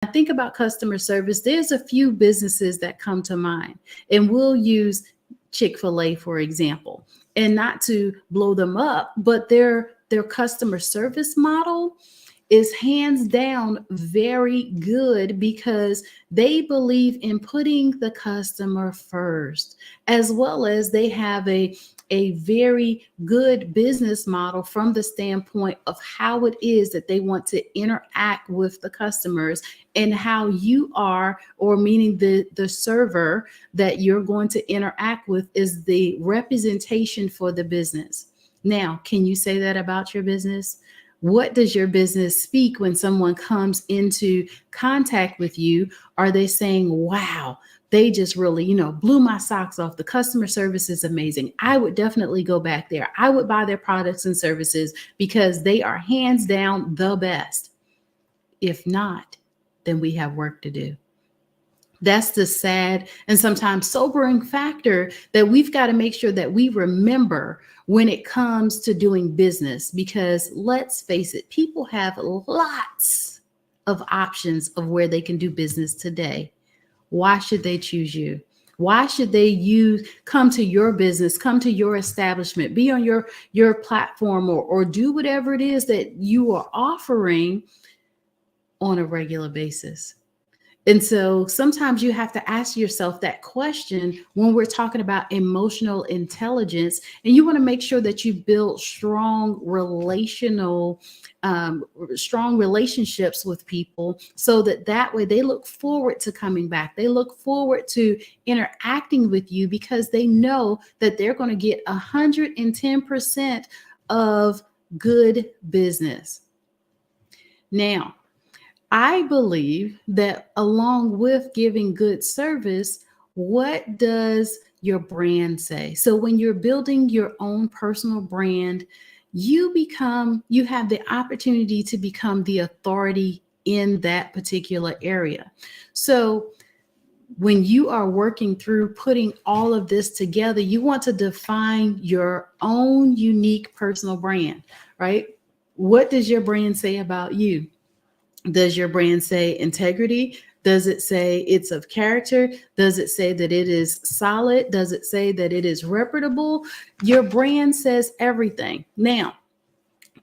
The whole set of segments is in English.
I think about customer service, there's a few businesses that come to mind, and we'll use Chick-fil-A, for example, and not to blow them up, but their customer service model is hands down very good because they believe in putting the customer first, as well as they have a very good business model from the standpoint of how it is that they want to interact with the customers, and how you are, or meaning the server that you're going to interact with, is the representation for the business. Now, can you say that about your business? What does your business speak when someone comes into contact with you? Are they saying, wow, they just really, blew my socks off. The customer service is amazing. I would definitely go back there. I would buy their products and services because they are hands down the best. If not, then we have work to do. That's the sad and sometimes sobering factor that we've got to make sure that we remember when it comes to doing business, because let's face it, people have lots of options of where they can do business today. Why should they choose you? Why should they come to your business, come to your establishment, be on your platform, or do whatever it is that you are offering on a regular basis? And so sometimes you have to ask yourself that question when we're talking about emotional intelligence, and you want to make sure that you build strong relationships with people, so that way they look forward to coming back. They look forward to interacting with you because they know that they're going to get 110% of good business. Now, I believe that along with giving good service, what does your brand say? So when you're building your own personal brand, you have the opportunity to become the authority in that particular area. So when you are working through putting all of this together, you want to define your own unique personal brand, right? What does your brand say about you? Does your brand say integrity? Does it say it's of character? Does it say that it is solid? Does it say that it is reputable? Your brand says everything. Now,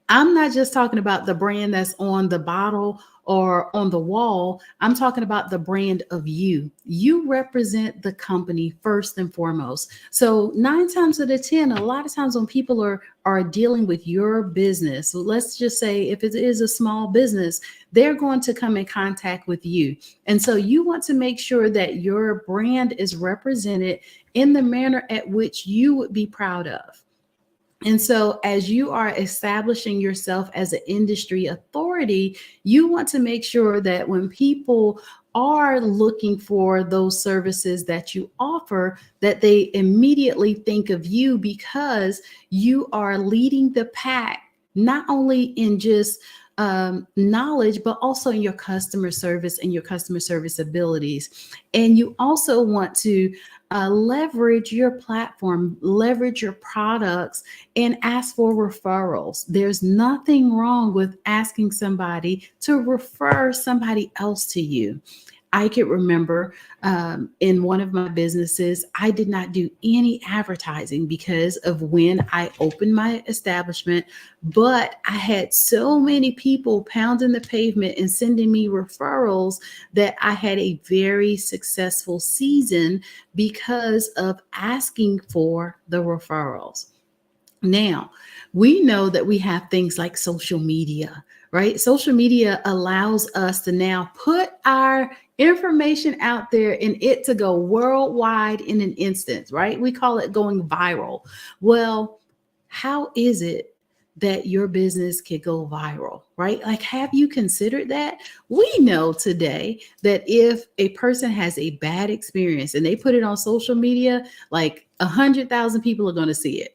I'm not just talking about the brand that's on the bottle or on the wall. I'm talking about the brand of you. You represent the company first and foremost. So 9 times out of 10, a lot of times when people are dealing with your business, so let's just say if it is a small business, they're going to come in contact with you. And so you want to make sure that your brand is represented in the manner at which you would be proud of. And so as you are establishing yourself as an industry authority, you want to make sure that when people are looking for those services that you offer, that they immediately think of you, because you are leading the pack, not only in just knowledge, but also in your customer service and your customer service abilities. And you also want to leverage your platform, leverage your products, and ask for referrals. There's nothing wrong with asking somebody to refer somebody else to you. I could remember in one of my businesses, I did not do any advertising because of when I opened my establishment, but I had so many people pounding the pavement and sending me referrals that I had a very successful season because of asking for the referrals. Now, we know that we have things like social media, right? Social media allows us to now put our information out there and it to go worldwide in an instant, right? We call it going viral. Well, how is it that your business can go viral, right? Like, have you considered that? We know today that if a person has a bad experience and they put it on social media, like 100,000 people are going to see it.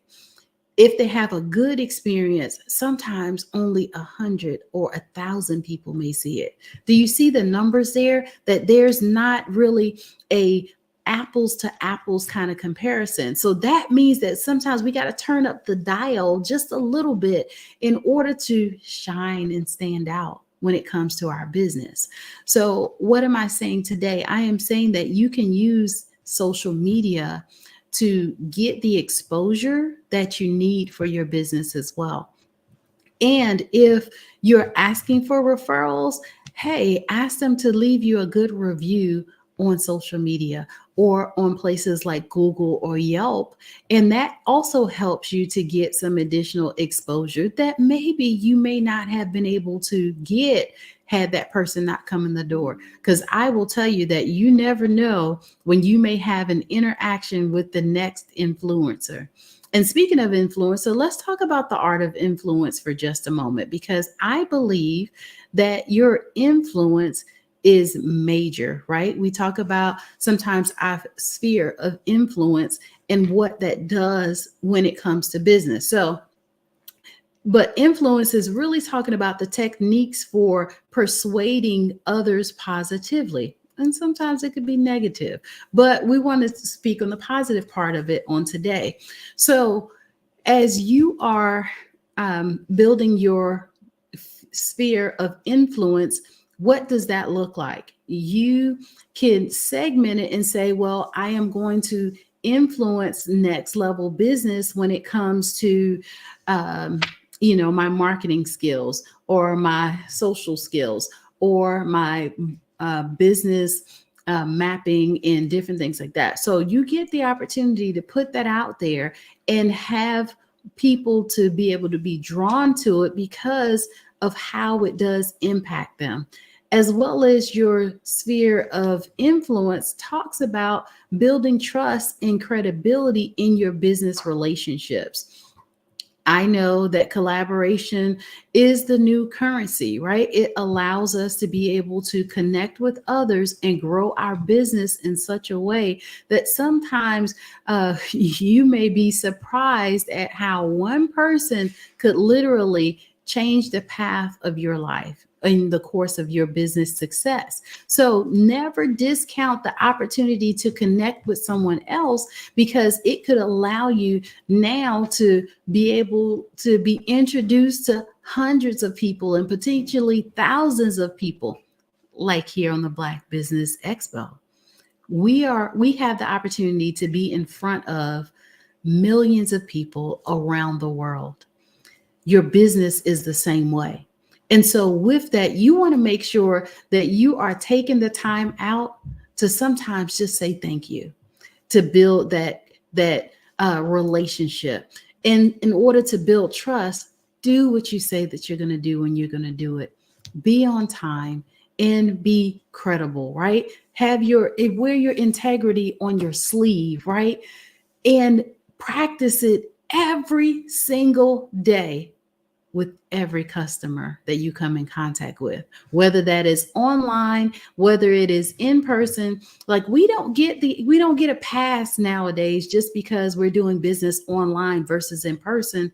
If they have a good experience, sometimes only 100 or 1,000 people may see it. Do you see the numbers there? That there's not really a apples to apples kind of comparison. So that means that sometimes we got to turn up the dial just a little bit in order to shine and stand out. when it comes to our business. So what am I saying today? I am saying that you can use social media to get the exposure that you need for your business as well. And if you're asking for referrals, hey, ask them to leave you a good review on social media or on places like Google or Yelp. And that also helps you to get some additional exposure that maybe you may not have been able to get had that person not come in the door. Because I will tell you that you never know when you may have an interaction with the next influencer. And speaking of influencer, let's talk about the art of influence for just a moment, because I believe that your influence is major, right? We talk about sometimes our sphere of influence and what that does when it comes to business. So, but influence is really talking about the techniques for persuading others positively. And sometimes it could be negative, but we want to speak on the positive part of it on today. So as you are building your sphere of influence, what does that look like? You can segment it and say, well, I am going to influence next level business when it comes to my marketing skills or my social skills or my business mapping and different things like that. So you get the opportunity to put that out there and have people to be able to be drawn to it because of how it does impact them. As well as your sphere of influence talks about building trust and credibility in your business relationships. I know that collaboration is the new currency, right? It allows us to be able to connect with others and grow our business in such a way that sometimes you may be surprised at how one person could literally change the path of your life in the course of your business success. So never discount the opportunity to connect with someone else, because it could allow you now to be able to be introduced to hundreds of people and potentially thousands of people, like here on the Black Business Expo. We have the opportunity to be in front of millions of people around the world. Your business is the same way. And so with that, you want to make sure that you are taking the time out to sometimes just say thank you, to build that relationship. And in order to build trust, do what you say that you're going to do when you're going to do it. Be on time and be credible, right? Wear your integrity on your sleeve, right? And practice it every single day with every customer that you come in contact with, whether that is online, whether it is in person. Like we don't get a pass nowadays just because we're doing business online versus in person.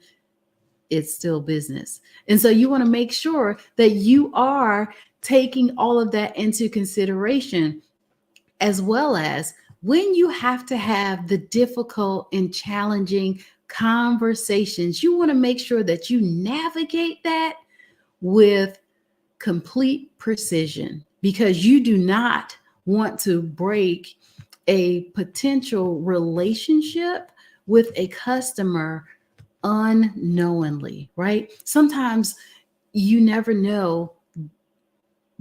It's still business. And so you want to make sure that you are taking all of that into consideration, as well as when you have to have the difficult and challenging conversations, you want to make sure that you navigate that with complete precision, because you do not want to break a potential relationship with a customer unknowingly, right? Sometimes you never know,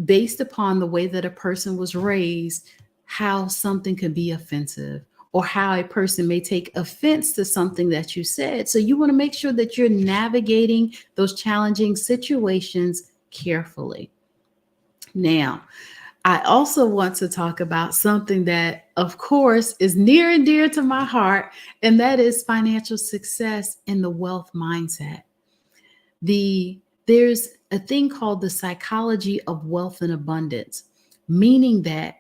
based upon the way that a person was raised, how something could be offensive or how a person may take offense to something that you said. So you want to make sure that you're navigating those challenging situations carefully. Now, I also want to talk about something that, of course, is near and dear to my heart, and that is financial success and the wealth mindset. There's a thing called the psychology of wealth and abundance, meaning that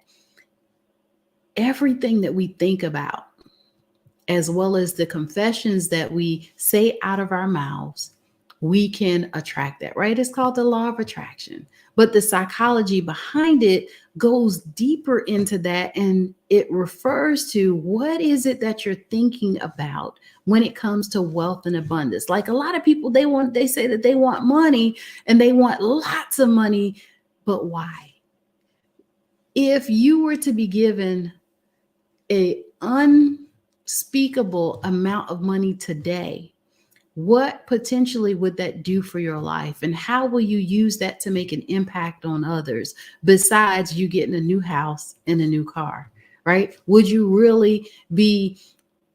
everything that we think about, as well as the confessions that we say out of our mouths, we can attract that, right? It's called the law of attraction. But the psychology behind it goes deeper into that, and it refers to what is it that you're thinking about when it comes to wealth and abundance. Like a lot of people, they say that they want money and they want lots of money, but why? If you were to be given a unspeakable amount of money today, what potentially would that do for your life? And how will you use that to make an impact on others besides you getting a new house and a new car, right? Would you really be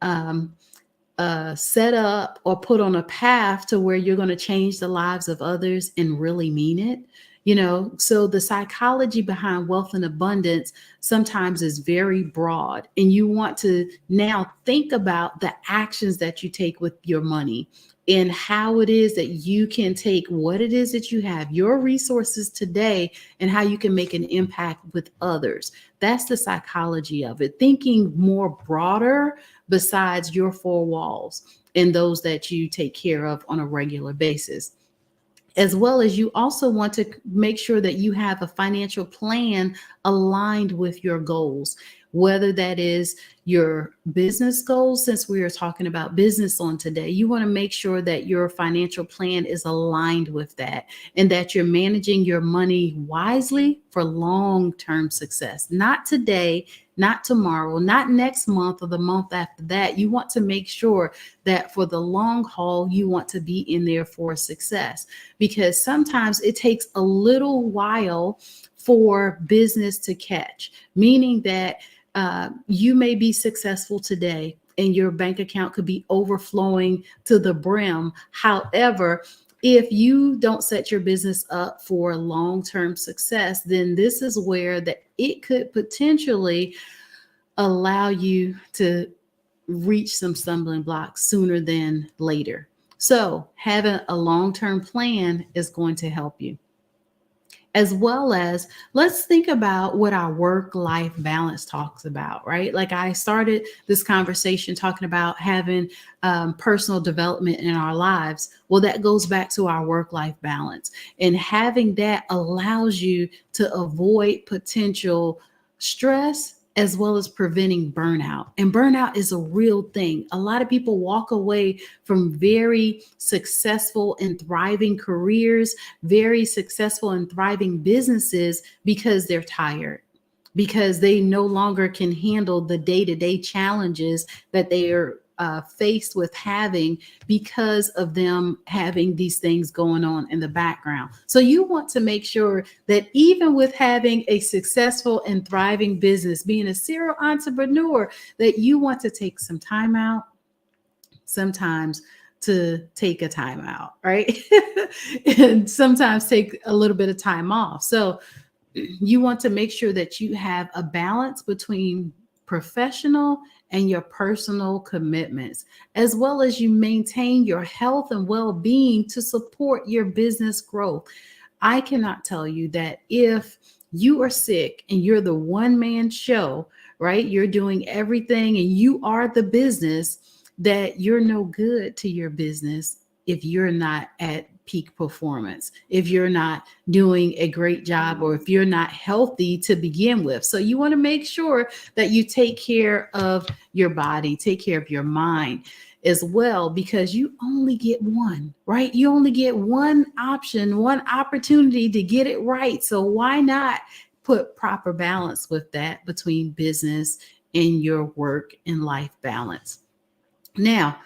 um, set up or put on a path to where you're going to change the lives of others and really mean it? So the psychology behind wealth and abundance sometimes is very broad, and you want to now think about the actions that you take with your money and how it is that you can take what it is that you have, your resources today, and how you can make an impact with others. That's the psychology of it, thinking more broader besides your four walls and those that you take care of on a regular basis. As well as you also want to make sure that you have a financial plan aligned with your goals, whether that is your business goals. Since we are talking about business on today, you want to make sure that your financial plan is aligned with that and that you're managing your money wisely for long-term success, not today, not tomorrow, not next month or the month after that. You want to make sure that for the long haul, you want to be in there for success, because sometimes it takes a little while for business to catch, meaning that you may be successful today and your bank account could be overflowing to the brim. However, if you don't set your business up for long-term success, then this is where that it could potentially allow you to reach some stumbling blocks sooner than later. So having a long-term plan is going to help you. As well as, let's think about what our work-life balance talks about, right? Like I started this conversation talking about having personal development in our lives. Well, that goes back to our work-life balance, and having that allows you to avoid potential stress as well as preventing burnout. And burnout is a real thing. A lot of people walk away from very successful and thriving careers, very successful and thriving businesses, because they're tired, because they no longer can handle the day-to-day challenges that they are faced with having, because of them having these things going on in the background. So you want to make sure that even with having a successful and thriving business, being a serial entrepreneur, that you want to take some time out, sometimes to take a time out, right? And sometimes take a little bit of time off. So you want to make sure that you have a balance between professional and your personal commitments, as well as you maintain your health and well-being to support your business growth. I cannot tell you that if you are sick and you're the one-man show, right? You're doing everything and you are the business, that you're no good to your business if you're not at peak performance, if you're not doing a great job, or if you're not healthy to begin with. So you want to make sure that you take care of your body, take care of your mind as well, because you only get one, right? You only get one option, one opportunity to get it right. So why not put proper balance with that between business and your work and life balance? Now,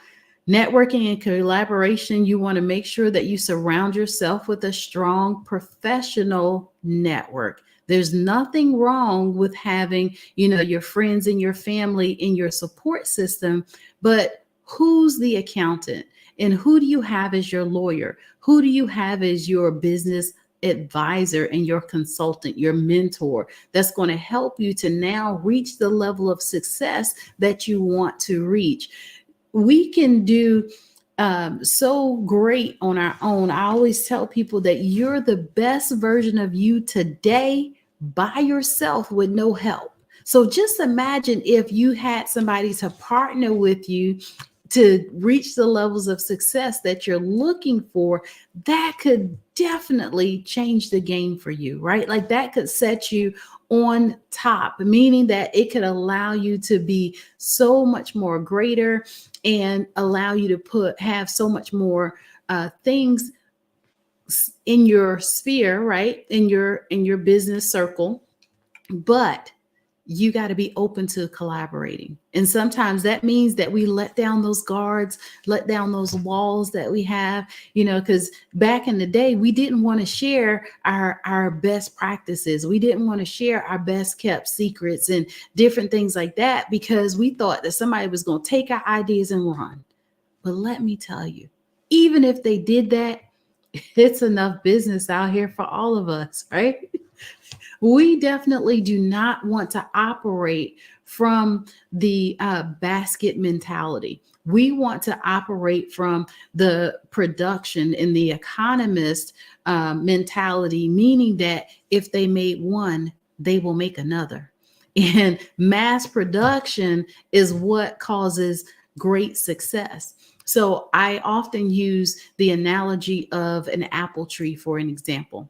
networking and collaboration, you want to make sure that you surround yourself with a strong professional network. There's nothing wrong with having, your friends and your family in your support system, but who's the accountant? And who do you have as your lawyer? Who do you have as your business advisor and your consultant, your mentor, that's going to help you to now reach the level of success that you want to reach? We can do so great on our own. I always tell people that you're the best version of you today by yourself with no help. So just imagine if you had somebody to partner with you to reach the levels of success that you're looking for, that could definitely change the game for you, right? Like that could set you on top, meaning that it could allow you to be so much more greater and allow you to have so much more things in your sphere, right? In your business circle. But you got to be open to collaborating. And sometimes that means that we let down those guards, let down those walls that we have, because back in the day, we didn't want to share our best practices. We didn't want to share our best kept secrets and different things like that, because we thought that somebody was going to take our ideas and run. But let me tell you, even if they did that, it's enough business out here for all of us, right? We definitely do not want to operate from the basket mentality. We want to operate from the production and the economist mentality, meaning that if they made one, they will make another. And mass production is what causes great success. So I often use the analogy of an apple tree for an example.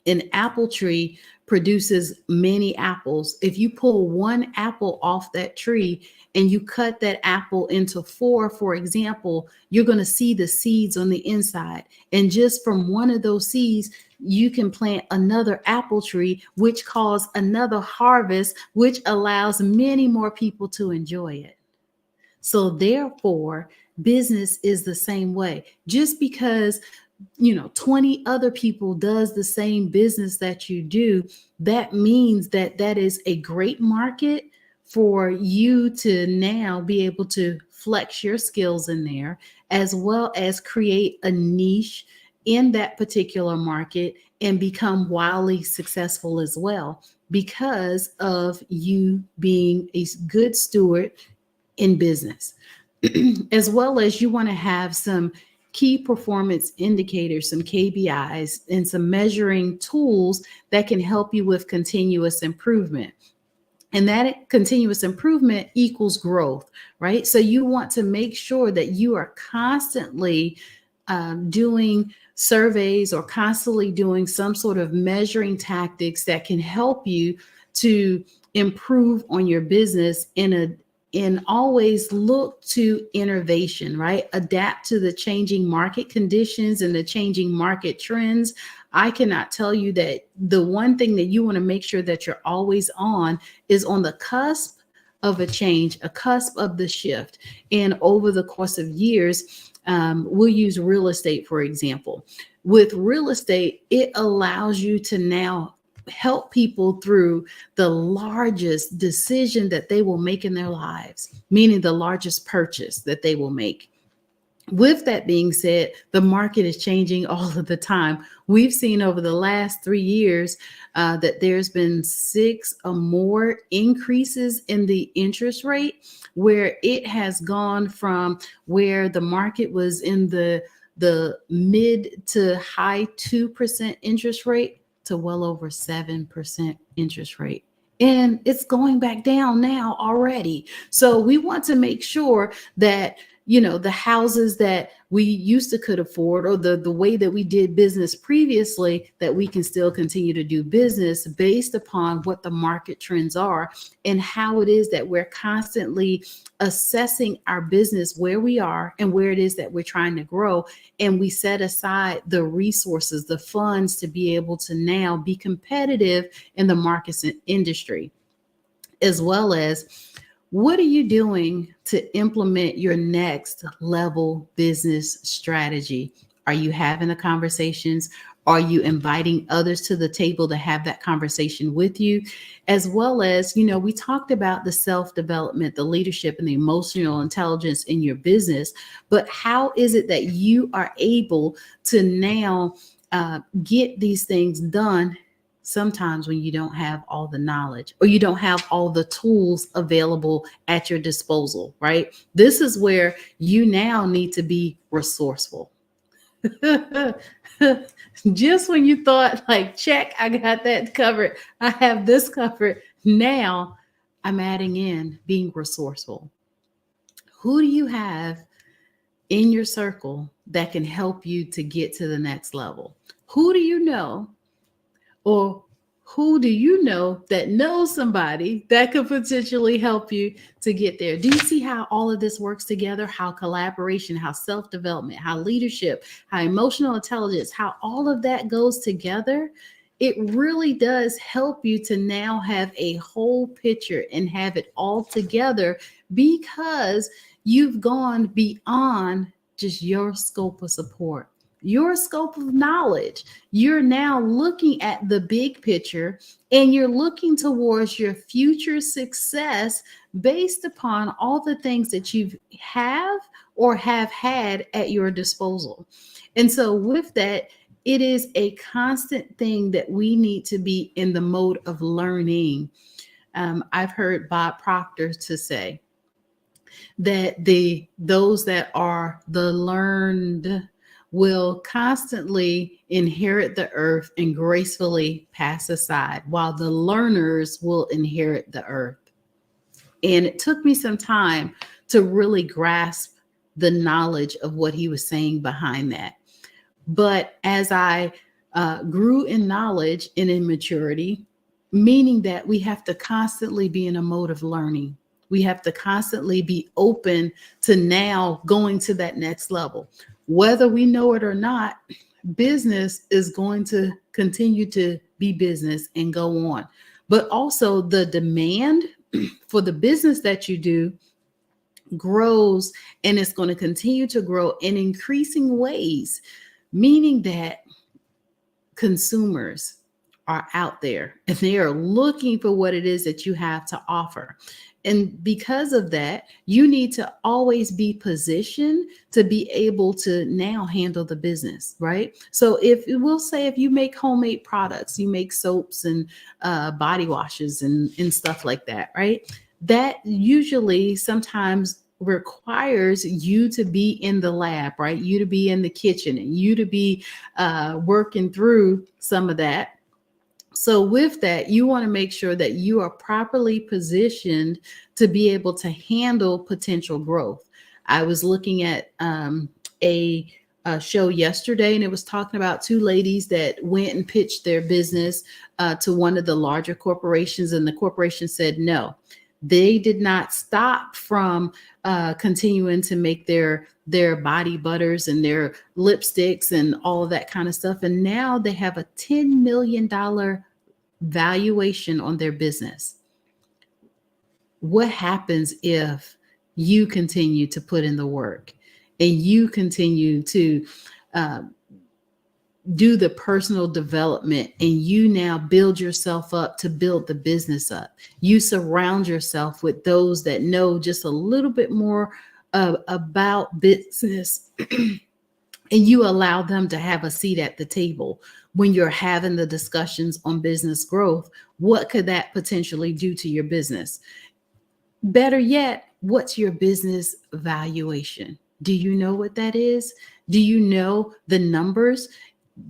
An apple tree produces many apples. If you pull one apple off that tree and you cut that apple into four, for example, you're going to see the seeds on the inside. And just from one of those seeds, you can plant another apple tree, which causes another harvest, which allows many more people to enjoy it. So therefore, business is the same way. Just because 20 other people does the same business that you do, that means that is a great market for you to now be able to flex your skills in there, as well as create a niche in that particular market and become wildly successful as well, because of you being a good steward in business. As well as you want to have some key performance indicators, some KPIs, and some measuring tools that can help you with continuous improvement. And that continuous improvement equals growth, right? So you want to make sure that you are constantly doing surveys or constantly doing some sort of measuring tactics that can help you to improve on your business and always look to innovation, right? Adapt to the changing market conditions and the changing market trends. I cannot tell you that the one thing that you want to make sure that you're always on is on the cusp of a change, a cusp of the shift. And over the course of years, we'll use real estate, for example. With real estate, it allows you to now help people through the largest decision that they will make in their lives, meaning the largest purchase that they will make. With that being said, the market is changing all of the time. We've seen over the last 3 years that there's been 6 or more increases in the interest rate, where it has gone from where the market was in the mid to high 2% interest rate to well over 7% interest rate. And it's going back down now already. So we want to make sure that, the houses that we used to could afford, or the way that we did business previously, that we can still continue to do business based upon what the market trends are and how it is that we're constantly assessing our business, where we are and where it is that we're trying to grow. And we set aside the resources, the funds to be able to now be competitive in the markets and industry, as well as what are you doing to implement your next level business strategy? Are you having the conversations? Are you inviting others to the table to have that conversation with you? As well as, we talked about the self-development, the leadership, and the emotional intelligence in your business, but how is it that you are able to now get these things done sometimes when you don't have all the knowledge or you don't have all the tools available at your disposal, right? This is where you now need to be resourceful. Just when you thought like, check, I got that covered, I have this covered, now I'm adding in being resourceful. Who do you have in your circle that can help you to get to the next level? Who do you know, or who do you know that knows somebody that could potentially help you to get there? Do you see how all of this works together? How collaboration, how self-development, how leadership, how emotional intelligence, how all of that goes together? It really does help you to now have a whole picture and have it all together, because you've gone beyond just your scope of support, your scope of knowledge. You're now looking at the big picture, and you're looking towards your future success based upon all the things that you have or have had at your disposal. And so with that, it is a constant thing that we need to be in the mode of learning. I've heard Bob Proctor to say that those that are the learned will constantly inherit the earth and gracefully pass aside, while the learners will inherit the earth. And it took me some time to really grasp the knowledge of what he was saying behind that. But as I grew in knowledge and in maturity, meaning that we have to constantly be in a mode of learning. We have to constantly be open to now going to that next level. Whether we know it or not, business is going to continue to be business and go on. But also the demand for the business that you do grows, and it's going to continue to grow in increasing ways, meaning that consumers are out there and they are looking for what it is that you have to offer. And because of that, you need to always be positioned to be able to now handle the business, right? So if we'll say, if you make homemade products, you make soaps and body washes and stuff like that, right? That usually sometimes requires you to be in the lab, right? You to be in the kitchen and you to be working through some of that. So with that, you want to make sure that you are properly positioned to be able to handle potential growth. I was looking at a show yesterday, and it was talking about two ladies that went and pitched their business to one of the larger corporations, and the corporation said no. They did not stop from continuing to make their body butters and their lipsticks and all of that kind of stuff. And now they have a $10 million valuation on their business. What happens if you continue to put in the work and you continue to do the personal development, and you now build yourself up to build the business up? You surround yourself with those that know just a little bit more about business and you allow them to have a seat at the table when you're having the discussions on business growth. What could that potentially do to your business? Better yet, what's your business valuation? Do you know what that is? Do you know the numbers?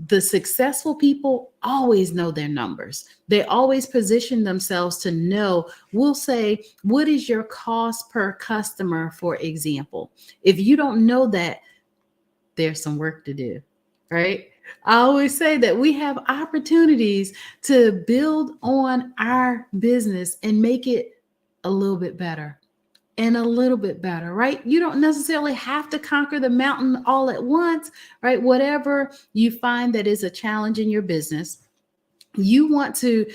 The successful people always know their numbers. They always position themselves to know. We'll say, what is your cost per customer, for example? If you don't know that, there's some work to do, right? I always say that we have opportunities to build on our business and make it a little bit better and a little bit better, right? You don't necessarily have to conquer the mountain all at once, right? Whatever you find that is a challenge in your business, you want to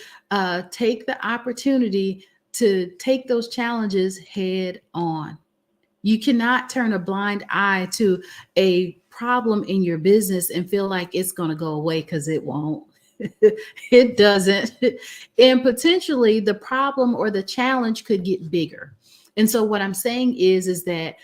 take the opportunity to take those challenges head on. You cannot turn a blind eye to a problem in your business and feel like it's going to go away, because it won't. It doesn't. And potentially the problem or the challenge could get bigger. And so what I'm saying is that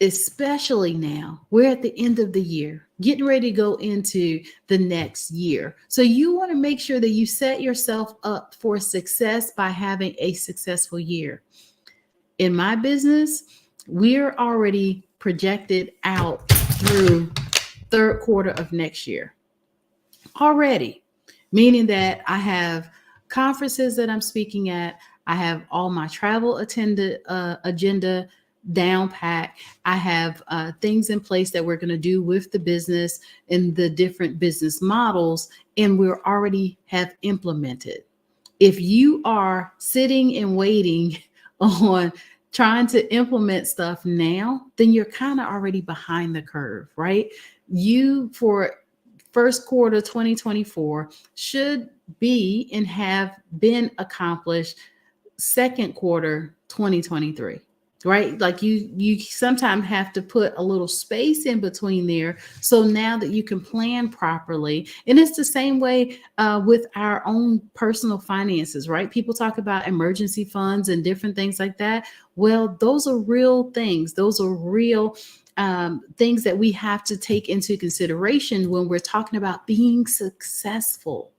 especially now, we're at the end of the year, getting ready to go into the next year. So you want to make sure that you set yourself up for success by having a successful year. In my business, we're already projected out through third quarter of next year already, meaning that I have conferences that I'm speaking at. I have all my travel agenda down pat. I have things in place that we're going to do with the business and the different business models, and we're already have implemented. If you are sitting and waiting on trying to implement stuff now, then you're kind of already behind the curve, right? You, for first quarter 2024, should be and have been accomplished second quarter 2023, right? Like you sometimes have to put a little space in between there, so now that you can plan properly. And it's the same way with our own personal finances, right? People talk about emergency funds and different things like that. Well, those are real things. Those are real things that we have to take into consideration when we're talking about being successful.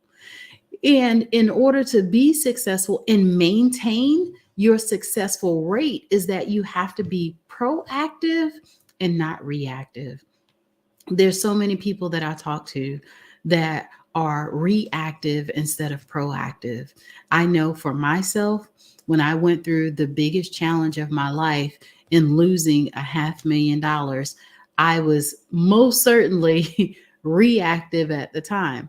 And in order to be successful and maintain your successful rate, is that you have to be proactive and not reactive. There's so many people that I talk to that are reactive instead of proactive. I know for myself, when I went through the biggest challenge of my life in losing $500,000, I was most certainly reactive at the time,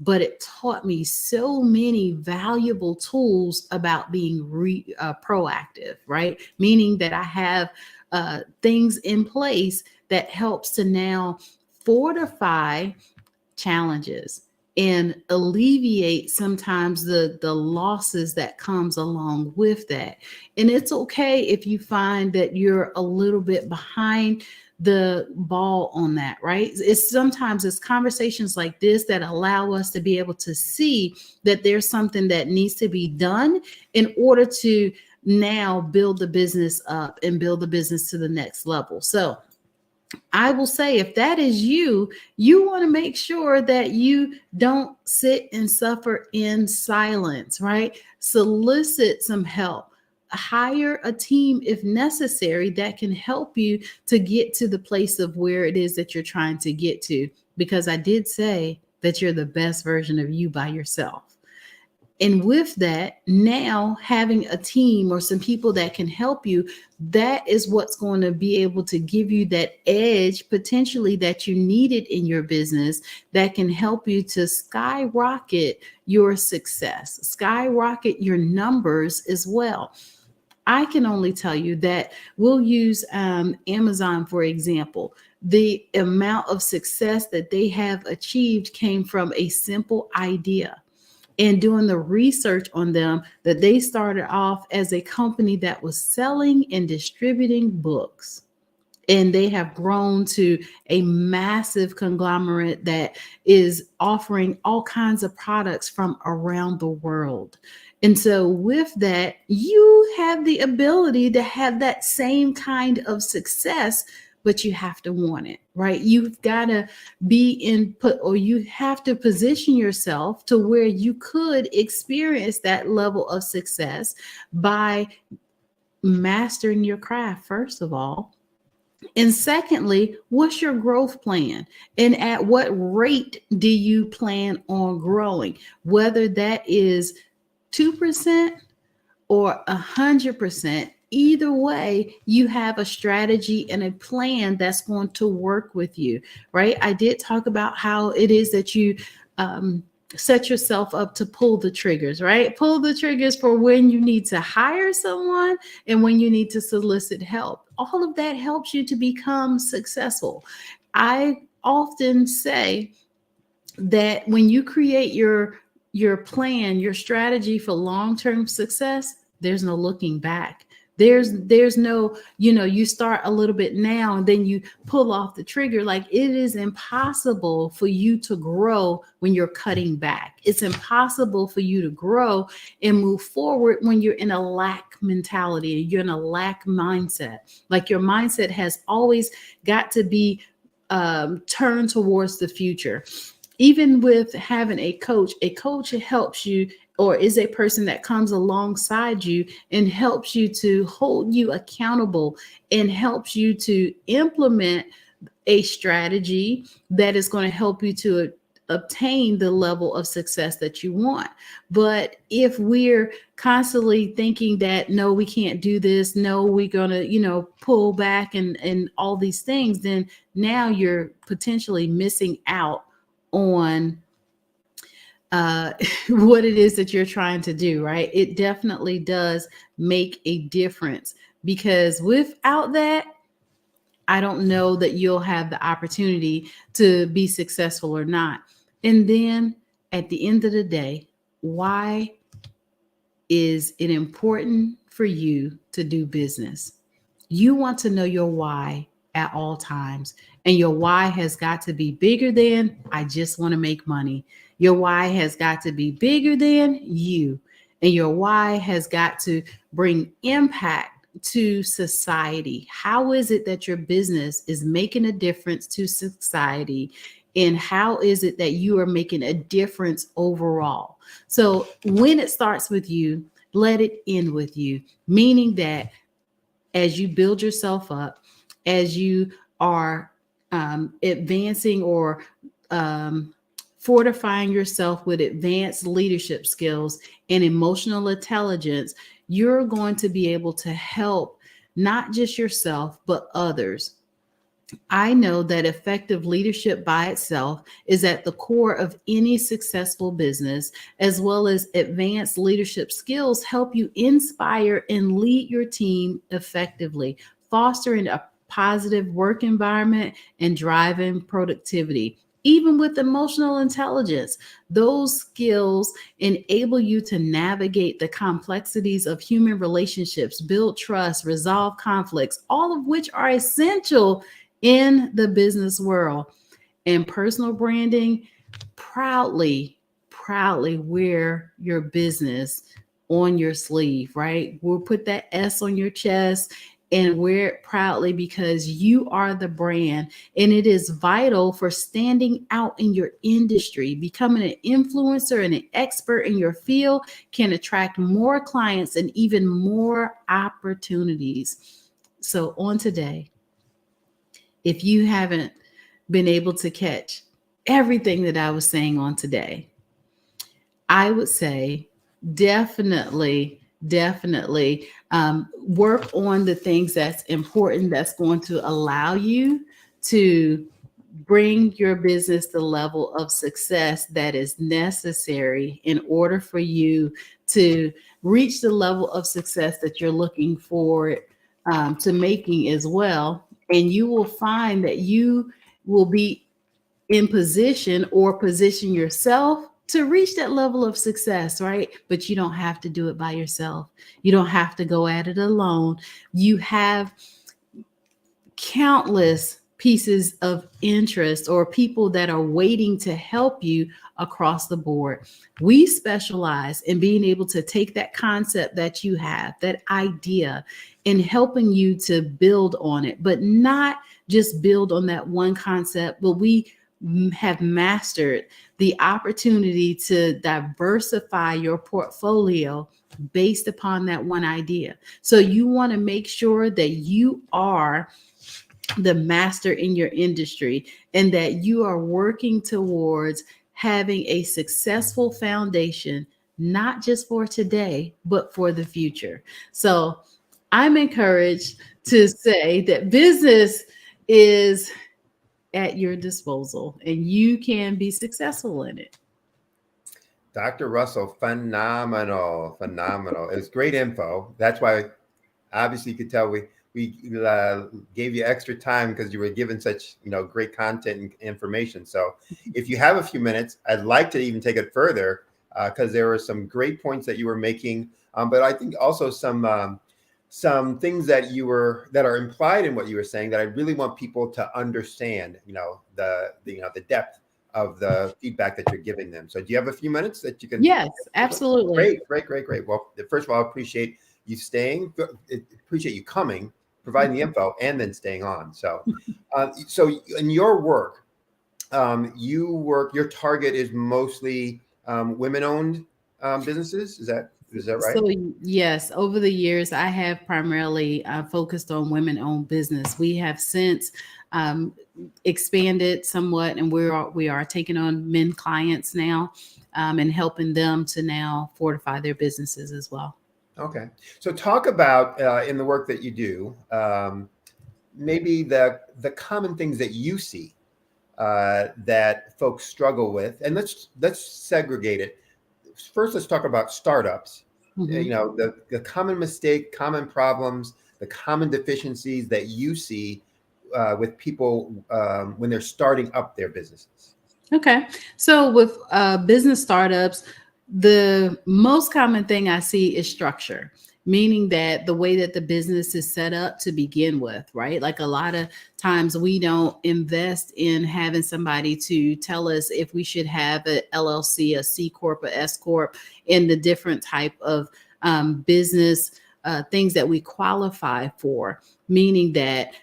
but it taught me so many valuable tools about being proactive, right? Meaning that I have things in place that helps to now fortify challenges and alleviate sometimes the losses that comes along with that. And it's okay if you find that you're a little bit behind the ball on that, right? It's conversations like this that allow us to be able to see that there's something that needs to be done in order to now build the business up and build the business to the next level. So I will say, if that is you, you want to make sure that you don't sit and suffer in silence, right? Solicit some help. Hire a team if necessary that can help you to get to the place of where it is that you're trying to get to. Because I did say that you're the best version of you by yourself. And with that, now having a team or some people that can help you, that is what's going to be able to give you that edge potentially that you needed in your business, that can help you to skyrocket your success, skyrocket your numbers as well. I can only tell you that we'll use Amazon, for example. The amount of success that they have achieved came from a simple idea. And doing the research on them, that they started off as a company that was selling and distributing books. And they have grown to a massive conglomerate that is offering all kinds of products from around the world. And so with that, you have the ability to have that same kind of success, but you have to want it, right? You've got to be input, or you have to position yourself to where you could experience that level of success by mastering your craft, first of all. And secondly, what's your growth plan? And at what rate do you plan on growing? Whether that is 2% or 100%, either way, you have a strategy and a plan that's going to work with you, right? I did talk about how it is that you set yourself up to pull the triggers, right? Pull the triggers for when you need to hire someone and when you need to solicit help. All of that helps you to become successful. I often say that when you create your plan, your strategy for long-term success, there's no looking back. There's no, you start a little bit now and then you pull off the trigger. Like, it is impossible for you to grow when you're cutting back. It's impossible for you to grow and move forward when you're in a lack mentality, you're in a lack mindset. Like, your mindset has always got to be turned towards the future. Even with having a coach helps you, or is a person that comes alongside you and helps you to hold you accountable and helps you to implement a strategy that is going to help you to obtain the level of success that you want. But if we're constantly thinking that, no, we can't do this, no, we're going to, pull back and all these things, then now you're potentially missing out on what it is that you're trying to do, right? It definitely does make a difference, because without that, I don't know that you'll have the opportunity to be successful or not. And then at the end of the day, why is it important for you to do business? You want to know your why at all times. And your why has got to be bigger than, I just want to make money. Your why has got to be bigger than you. And your why has got to bring impact to society. How is it that your business is making a difference to society? And how is it that you are making a difference overall? So when it starts with you, let it end with you, meaning that as you build yourself up, as you are advancing or fortifying yourself with advanced leadership skills and emotional intelligence, you're going to be able to help not just yourself, but others. I know that effective leadership by itself is at the core of any successful business, as well as advanced leadership skills help you inspire and lead your team effectively, fostering a positive work environment and driving productivity. Even with emotional intelligence, those skills enable you to navigate the complexities of human relationships, build trust, resolve conflicts, all of which are essential in the business world. And personal branding, proudly wear your business on your sleeve, right? We'll put that S on your chest and wear it proudly, because you are the brand, and it is vital for standing out in your industry. Becoming an influencer and an expert in your field can attract more clients and even more opportunities. So on today, if you haven't been able to catch everything that I was saying on today, I would say definitely work on the things that's important, that's going to allow you to bring your business the level of success that is necessary in order for you to reach the level of success that you're looking for to making as well. And you will find that you will be in position or position yourself to reach that level of success, right? But you don't have to do it by yourself. You don't have to go at it alone. You have countless pieces of interest or people that are waiting to help you across the board. We specialize in being able to take that concept that you have, that idea, and helping you to build on it, but not just build on that one concept, but we have mastered the opportunity to diversify your portfolio based upon that one idea. So you want to make sure that you are the master in your industry and that you are working towards having a successful foundation, not just for today, but for the future. So I'm encouraged to say that business is at your disposal and you can be successful in it. Dr. Russell, phenomenal. It's great info. That's why obviously you could tell we gave you extra time because you were given such great content and information. So if you have a few minutes, I'd like to even take it further because there were some great points that you were making, but I think also some things that are implied in what you were saying that I really want people to understand. The depth of the feedback that you're giving them. So do you have a few minutes that you can? Yes, absolutely. Great. Well, first of all, I appreciate you staying. Appreciate you coming, providing the info, and then staying on. So, so in your work, your target is mostly women-owned businesses. Is that Is that right? So yes, over the years, I have primarily focused on women-owned business. We have since um, expanded somewhat, and we are taking on men clients now, and helping them to now fortify their businesses as well. Okay. So talk about in the work that you do, maybe the common things that you see that folks struggle with, and let's segregate it. First, let's talk about startups. You Mhm. know, the common mistake, common problems, the common deficiencies that you see with people when they're starting up their businesses. Okay. So with business startups, the most common thing I see is structure, meaning that the way that the business is set up to begin with, right? Like a lot of times we don't invest in having somebody to tell us if we should have a LLC, a C Corp, a S Corp, and the different type of business things that we qualify for, meaning that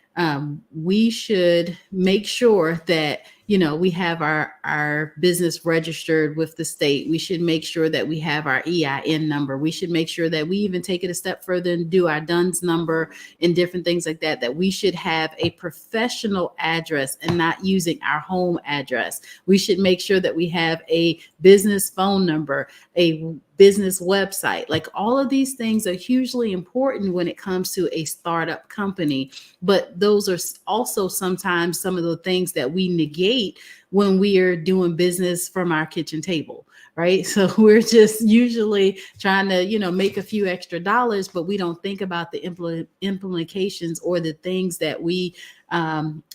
we should make sure that we have our business registered with the state. We should make sure that we have our EIN number. We should make sure that we even take it a step further and do our DUNS number and different things like that, that we should have a professional address and not using our home address. We should make sure that we have a business phone number, a business website. Like all of these things are hugely important when it comes to a startup company, but those are also sometimes some of the things that we negate when we are doing business from our kitchen table, right? So we're just usually trying to, make a few extra dollars, but we don't think about the implications or the things that we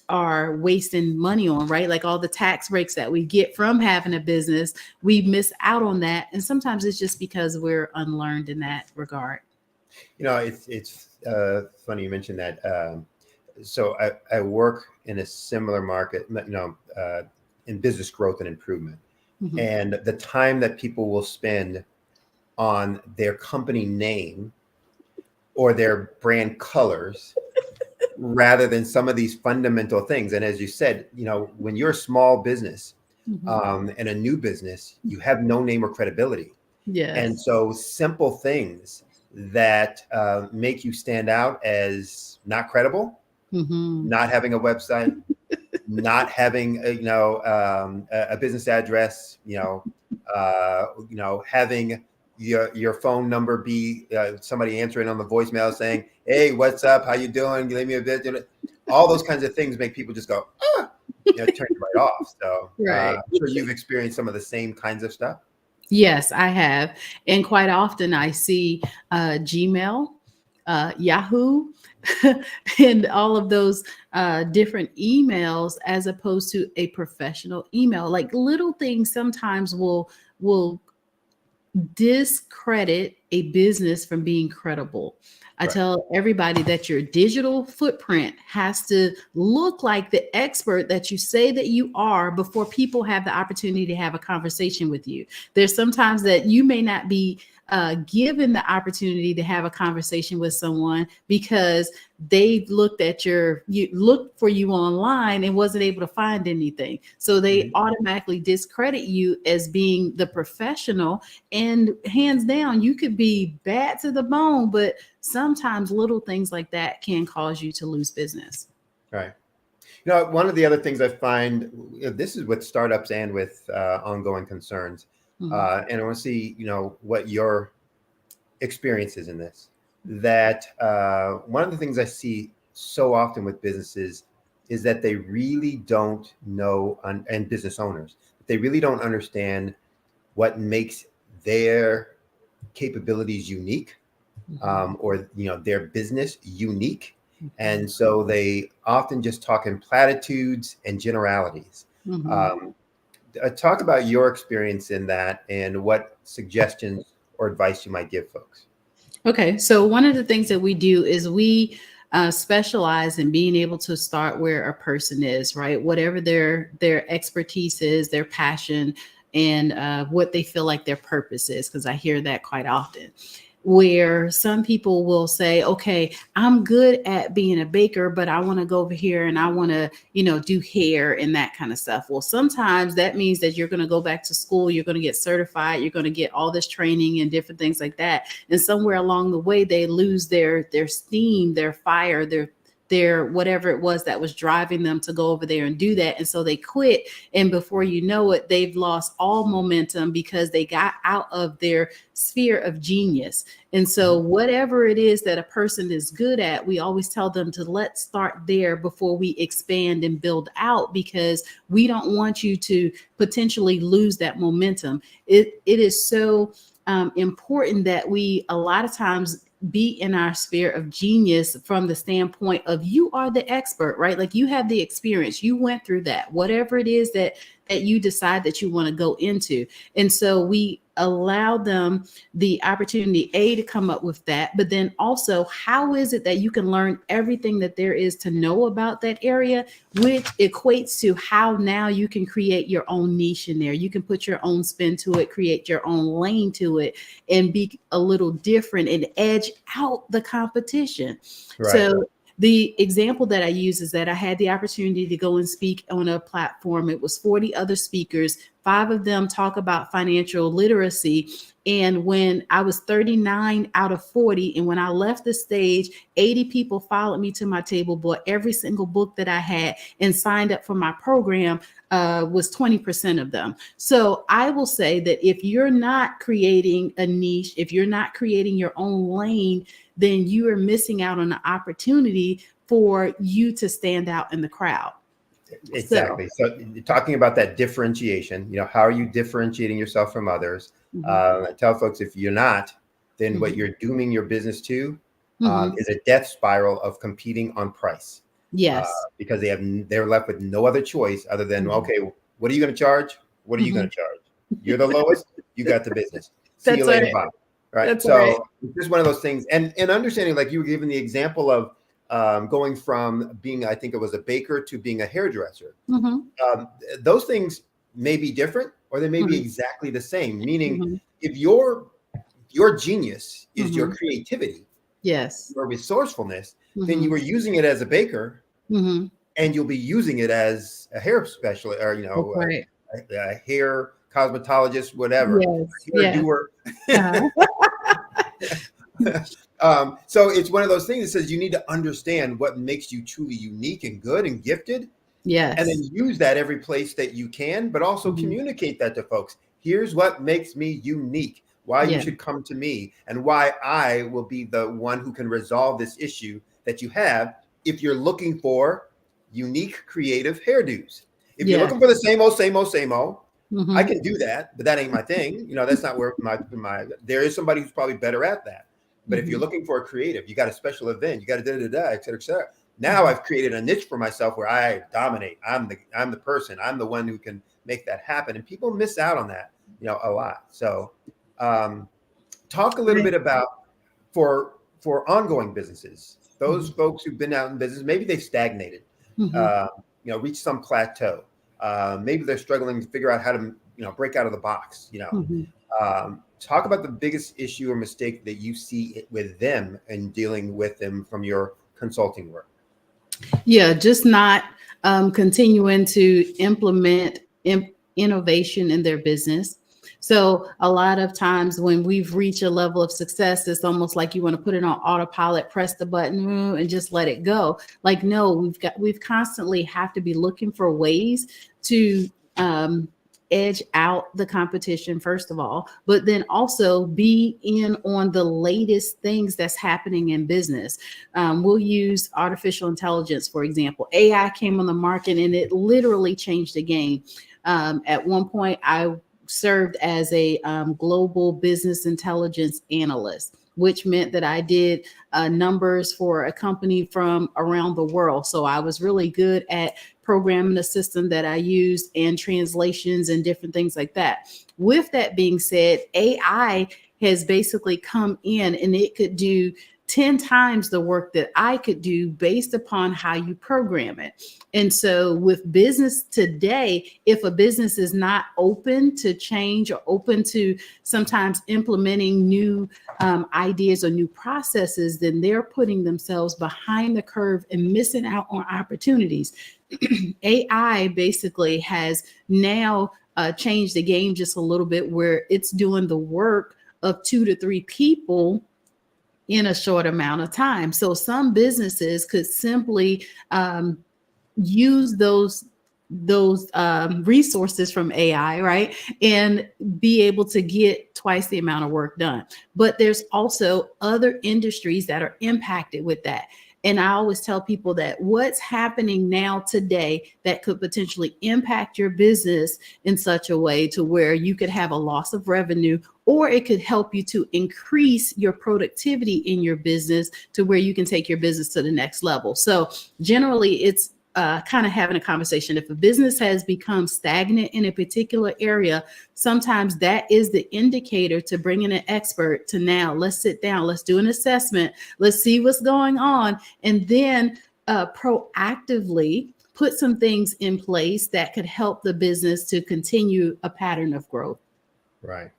are wasting money on, right? Like all the tax breaks that we get from having a business, we miss out on that. And sometimes it's just because we're unlearned in that regard. It's funny you mentioned that. So I work in a similar market, in business growth and improvement. Mhm. And the time that people will spend on their company name or their brand colors rather than some of these fundamental things. And as you said, when you're a small business Mhm. and a new business, you have no name or credibility. And Yes. so simple things that make you stand out as not credible, Mhm. not having a website, not having a business address, having your phone number be somebody answering on the voicemail saying, "Hey, what's up? How you doing? Leave me a bit." All those kinds of things make people just go, ah, turn you right off. So Right. I'm sure you've experienced some of the same kinds of stuff. Yes, I have. And quite often I see Gmail, Yahoo, and all of those different emails as opposed to a professional email. Like little things sometimes will discredit a business from being credible. I Right. tell everybody that your digital footprint has to look like the expert that you say that you are before people have the opportunity to have a conversation with you. There's sometimes that you may not be given the opportunity to have a conversation with someone because they you looked for you online and wasn't able to find anything. So they Mhm. automatically discredit you as being the professional. And hands down, you could be bad to the bone, but sometimes little things like that can cause you to lose business. Right. One of the other things I find, this is with startups and with ongoing concerns, Mhm. and I want to see, what your experience is in this. That one of the things I see so often with businesses is that they really don't know, and business owners, they really don't understand what makes their capabilities unique, Mhm. or their business unique. Mhm. And so they often just talk in platitudes and generalities. Mhm. um, Talk about your experience in that and what suggestions or advice you might give folks. Okay, so one of the things that we do is we specialize in being able to start where a person is, right? Whatever their expertise is, their passion, and what they feel like their purpose is, because I hear that quite often. where some people will say, okay, I'm good at being a baker, but I want to go over here and I want to, do hair and that kind of stuff. Well, sometimes that means that you're going to go back to school, you're going to get certified, you're going to get all this training and different things like that. And somewhere along the way, they lose their steam, their fire, their whatever it was that was driving them to go over there and do that. And so they quit. And before you know it, they've lost all momentum because they got out of their sphere of genius. And so whatever it is that a person is good at, we always tell them to let's start there before we expand and build out, because we don't want you to potentially lose that momentum. It is so important that we a lot of times be in our sphere of genius from the standpoint of you are the expert, right? Like you have the experience, you went through that, whatever it is that you decide that you want to go into. And so we allow them the opportunity, to come up with that, but then also how is it that you can learn everything that there is to know about that area, which equates to how now you can create your own niche in there. You can put your own spin to it, create your own lane to it, and be a little different and edge out the competition. Right. So the example that I use is that I had the opportunity to go and speak on a platform. It was 40 other speakers. 5 of them talk about financial literacy. And when I was 39 out of 40, and when I left the stage, 80 people followed me to my table, bought every single book that I had, and signed up for my program, was 20% of them. So I will say that if you're not creating a niche, if you're not creating your own lane, then you are missing out on the opportunity for you to stand out in the crowd. Exactly. So talking about that differentiation, how are you differentiating yourself from others? I tell folks, if you're not, then what you're dooming your business to is a death spiral of competing on price. Yes. Because they're left with no other choice other than, okay, what are you going to charge? What are you going to charge? You're the lowest. You got the business. See you later. Bye. Right. That's so right. It's just one of those things. And understanding, like you were giving the example of going from being, I think it was a baker, to being a hairdresser. Those things may be different, or they may be exactly the same. Meaning, if your genius is your creativity, yes, your resourcefulness, then you were using it as a baker, and you'll be using it as a hair specialist, or a hair cosmetologist, whatever. Yes. Doer. So it's one of those things that says you need to understand what makes you truly unique and good and gifted. Yes. And then use that every place that you can, but also communicate that to folks. Here's what makes me unique, why you should come to me, and why I will be the one who can resolve this issue that you have if you're looking for unique, creative hairdos. If you're looking for the same old, I can do that, but that ain't my thing. That's not where there is somebody who's probably better at that. But if you're looking for a creative, you got a special event, you got a et cetera, et cetera. Now I've created a niche for myself where I dominate. I'm the person. I'm the one who can make that happen. And people miss out on that, a lot. So talk a little bit about for ongoing businesses, those folks who've been out in business, maybe they've stagnated, reached some plateau. Maybe they're struggling to figure out how to, break out of the box, talk about the biggest issue or mistake that you see with them and dealing with them from your consulting work. Yeah, just not continuing to implement innovation in their business. So a lot of times when we've reached a level of success, it's almost like you want to put it on autopilot, press the button and just let it go. Like, no, we've constantly have to be looking for ways to edge out the competition, first of all, but then also be in on the latest things that's happening in business. We'll use artificial intelligence, for example. AI came on the market and it literally changed the game. At one point, I served as a global business intelligence analyst, which meant that I did numbers for a company from around the world. So I was really good at programming a system that I used and translations and different things like that. With that being said, AI has basically come in and it could do 10 times the work that I could do based upon how you program it. And so with business today, if a business is not open to change or open to sometimes implementing new ideas or new processes, then they're putting themselves behind the curve and missing out on opportunities. AI basically has now changed the game just a little bit, where it's doing the work of 2 to 3 people in a short amount of time. So some businesses could simply use those resources from AI, right? And be able to get twice the amount of work done. But there's also other industries that are impacted with that. And I always tell people that what's happening now today that could potentially impact your business in such a way to where you could have a loss of revenue, or it could help you to increase your productivity in your business to where you can take your business to the next level. So generally, it's kind of having a conversation. If a business has become stagnant in a particular area, sometimes that is the indicator to bring in an expert to now, let's sit down, let's do an assessment, let's see what's going on, and then proactively put some things in place that could help the business to continue a pattern of growth. Right.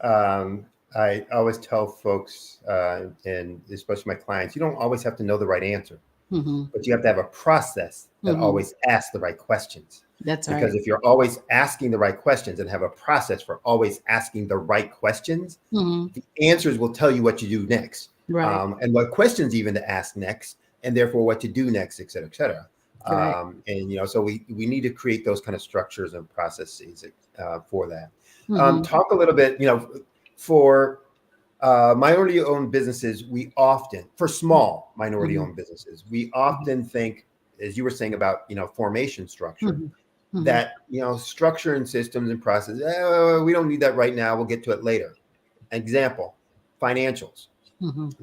I always tell folks, and especially my clients, you don't always have to know the right answer. Mm-hmm. But you have to have a process that always asks the right questions. That's right. Because if you're always asking the right questions and have a process for always asking the right questions, the answers will tell you what you do next. Right. And what questions even to ask next, and therefore what to do next, et cetera, et cetera. Right. And, so we need to create those kind of structures and processes for that. Talk a little bit, for minority-owned businesses, for small minority-owned businesses, we often think, as you were saying about, formation structure, that, structure and systems and processes, we don't need that right now. We'll get to it later. Example, financials,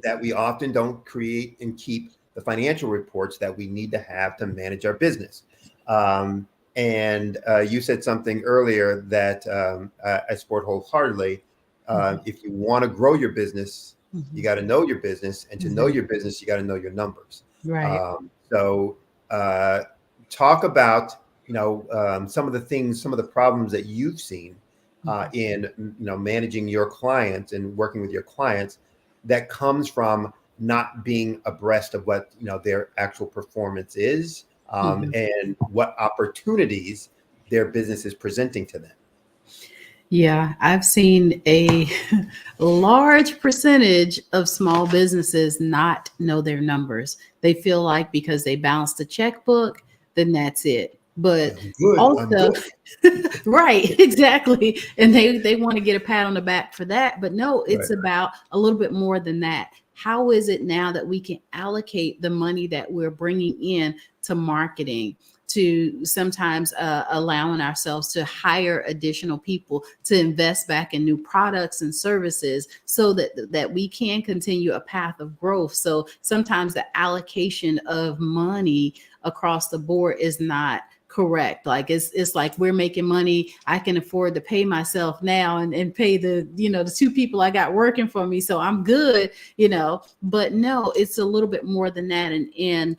that we often don't create and keep the financial reports that we need to have to manage our business. And you said something earlier that I support wholeheartedly. If you want to grow your business, you got to know your business, and to know your business, you got to know your numbers. Right. So talk about, some of the problems that you've seen in, managing your clients and working with your clients that comes from not being abreast of what, their actual performance is, and what opportunities their business is presenting to them. Yeah, I've seen a large percentage of small businesses not know their numbers. They feel like because they balanced the checkbook, then that's it. But I'm good. right, exactly. And they want to get a pat on the back for that. But no, it's about a little bit more than that. How is it now that we can allocate the money that we're bringing in to marketing, to sometimes allowing ourselves to hire additional people to invest back in new products and services so that we can continue a path of growth. So sometimes the allocation of money across the board is not correct. Like it's like we're making money. I can afford to pay myself now and pay the 2 people I got working for me. So I'm good, but no, it's a little bit more than that. And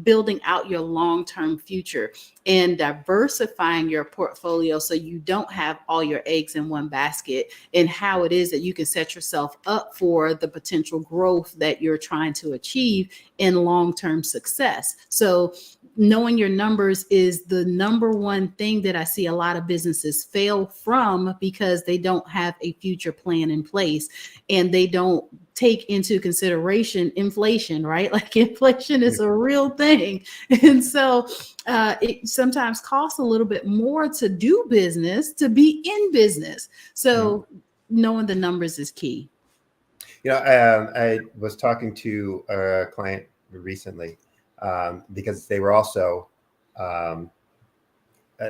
building out your long-term future and diversifying your portfolio so you don't have all your eggs in one basket, and how it is that you can set yourself up for the potential growth that you're trying to achieve in long-term success. So knowing your numbers is the number one thing that I see a lot of businesses fail from, because they don't have a future plan in place and they don't take into consideration inflation, right? Like inflation is a real thing. And so it sometimes costs a little bit more to do business, to be in business. So knowing the numbers is key. I was talking to a client recently because they were also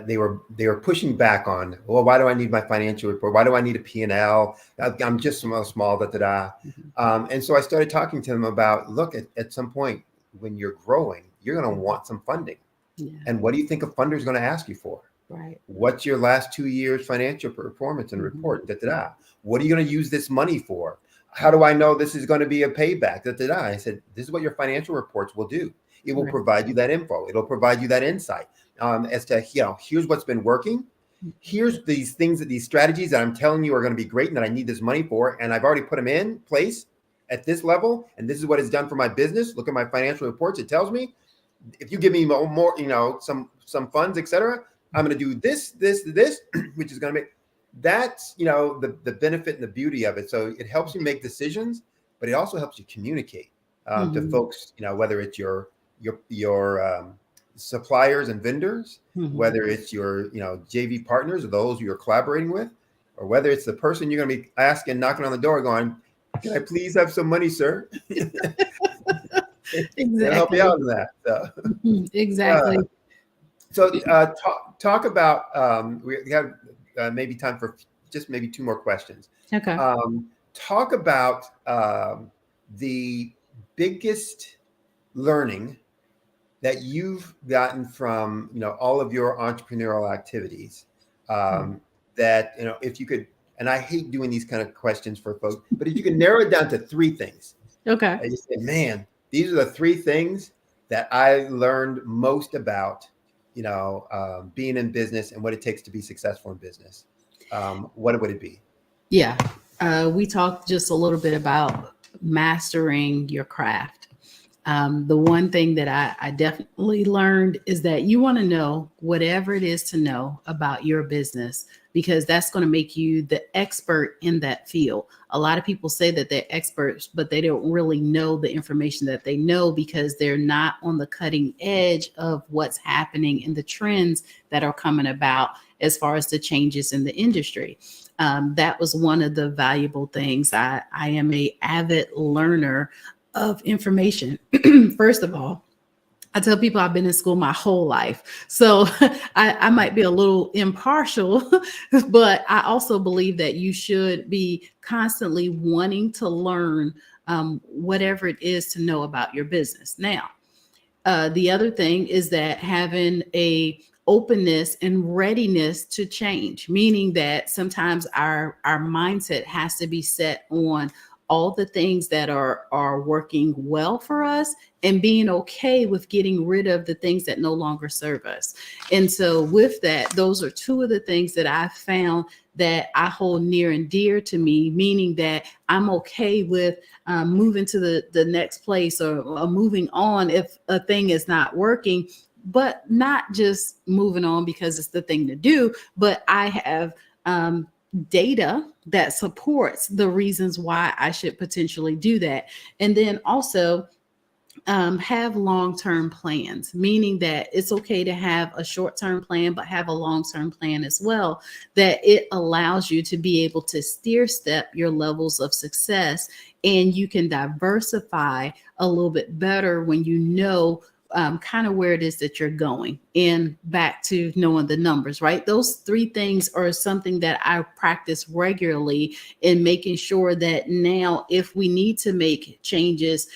they were pushing back on, well, why do I need my financial report? Why do I need a P&L? I'm just small, and so I started talking to them about, look, at some point when you're growing, you're going to want some funding. Yeah. And what do you think a funder is going to ask you for? Right. What's your last 2 years financial performance and report? What are you going to use this money for? how do I know this is going to be a payback? I said, this is what your financial reports will do. It will Right. provide you that info. It'll provide you that insight as to, here's what's been working. Here's these things, these strategies that I'm telling you are going to be great and that I need this money for. And I've already put them in place at this level. And this is what it's done for my business. Look at my financial reports. It tells me if you give me more, some funds, etc., I'm going to do this, which is going to make that's, the benefit and the beauty of it. So it helps you make decisions, but it also helps you communicate to folks, whether it's your suppliers and vendors, whether it's your, JV partners or those you're collaborating with, or whether it's the person you're going to be asking, knocking on the door going, can I please have some money, sir? Exactly. I'll help you out in that. So, exactly. Talk about, we have maybe time for just maybe 2 more questions. Okay. Talk about the biggest learning that you've gotten from, all of your entrepreneurial activities, that, if you could, and I hate doing these kind of questions for folks, but if you could narrow it down to 3 things. Okay. I just say, man, these are the 3 things that I learned most about, being in business and what it takes to be successful in business. What would it be? Yeah. We talked just a little bit about mastering your craft. The one thing that I definitely learned is that you want to know whatever it is to know about your business, because that's going to make you the expert in that field. A lot of people say that they're experts, but they don't really know the information that they know because they're not on the cutting edge of what's happening in the trends that are coming about as far as the changes in the industry. That was one of the valuable things. I am an avid learner of information. First of all, I tell people I've been in school my whole life. So I might be a little impartial, but I also believe that you should be constantly wanting to learn whatever it is to know about your business. Now, the other thing is that having a openness and readiness to change, meaning that sometimes our mindset has to be set on all the things that are working well for us and being okay with getting rid of the things that no longer serve us. And so with that, those are 2 of the things that I found that I hold near and dear to me, meaning that I'm okay with moving to the next place or moving on if a thing is not working, but not just moving on because it's the thing to do, but I have data that supports the reasons why I should potentially do that. And then also have long-term plans, meaning that it's okay to have a short-term plan, but have a long-term plan as well, that it allows you to be able to steer step your levels of success, and you can diversify a little bit better when you know kind of where it is that you're going, and back to knowing the numbers, right? Those 3 things are something that I practice regularly in making sure that now if we need to make changes,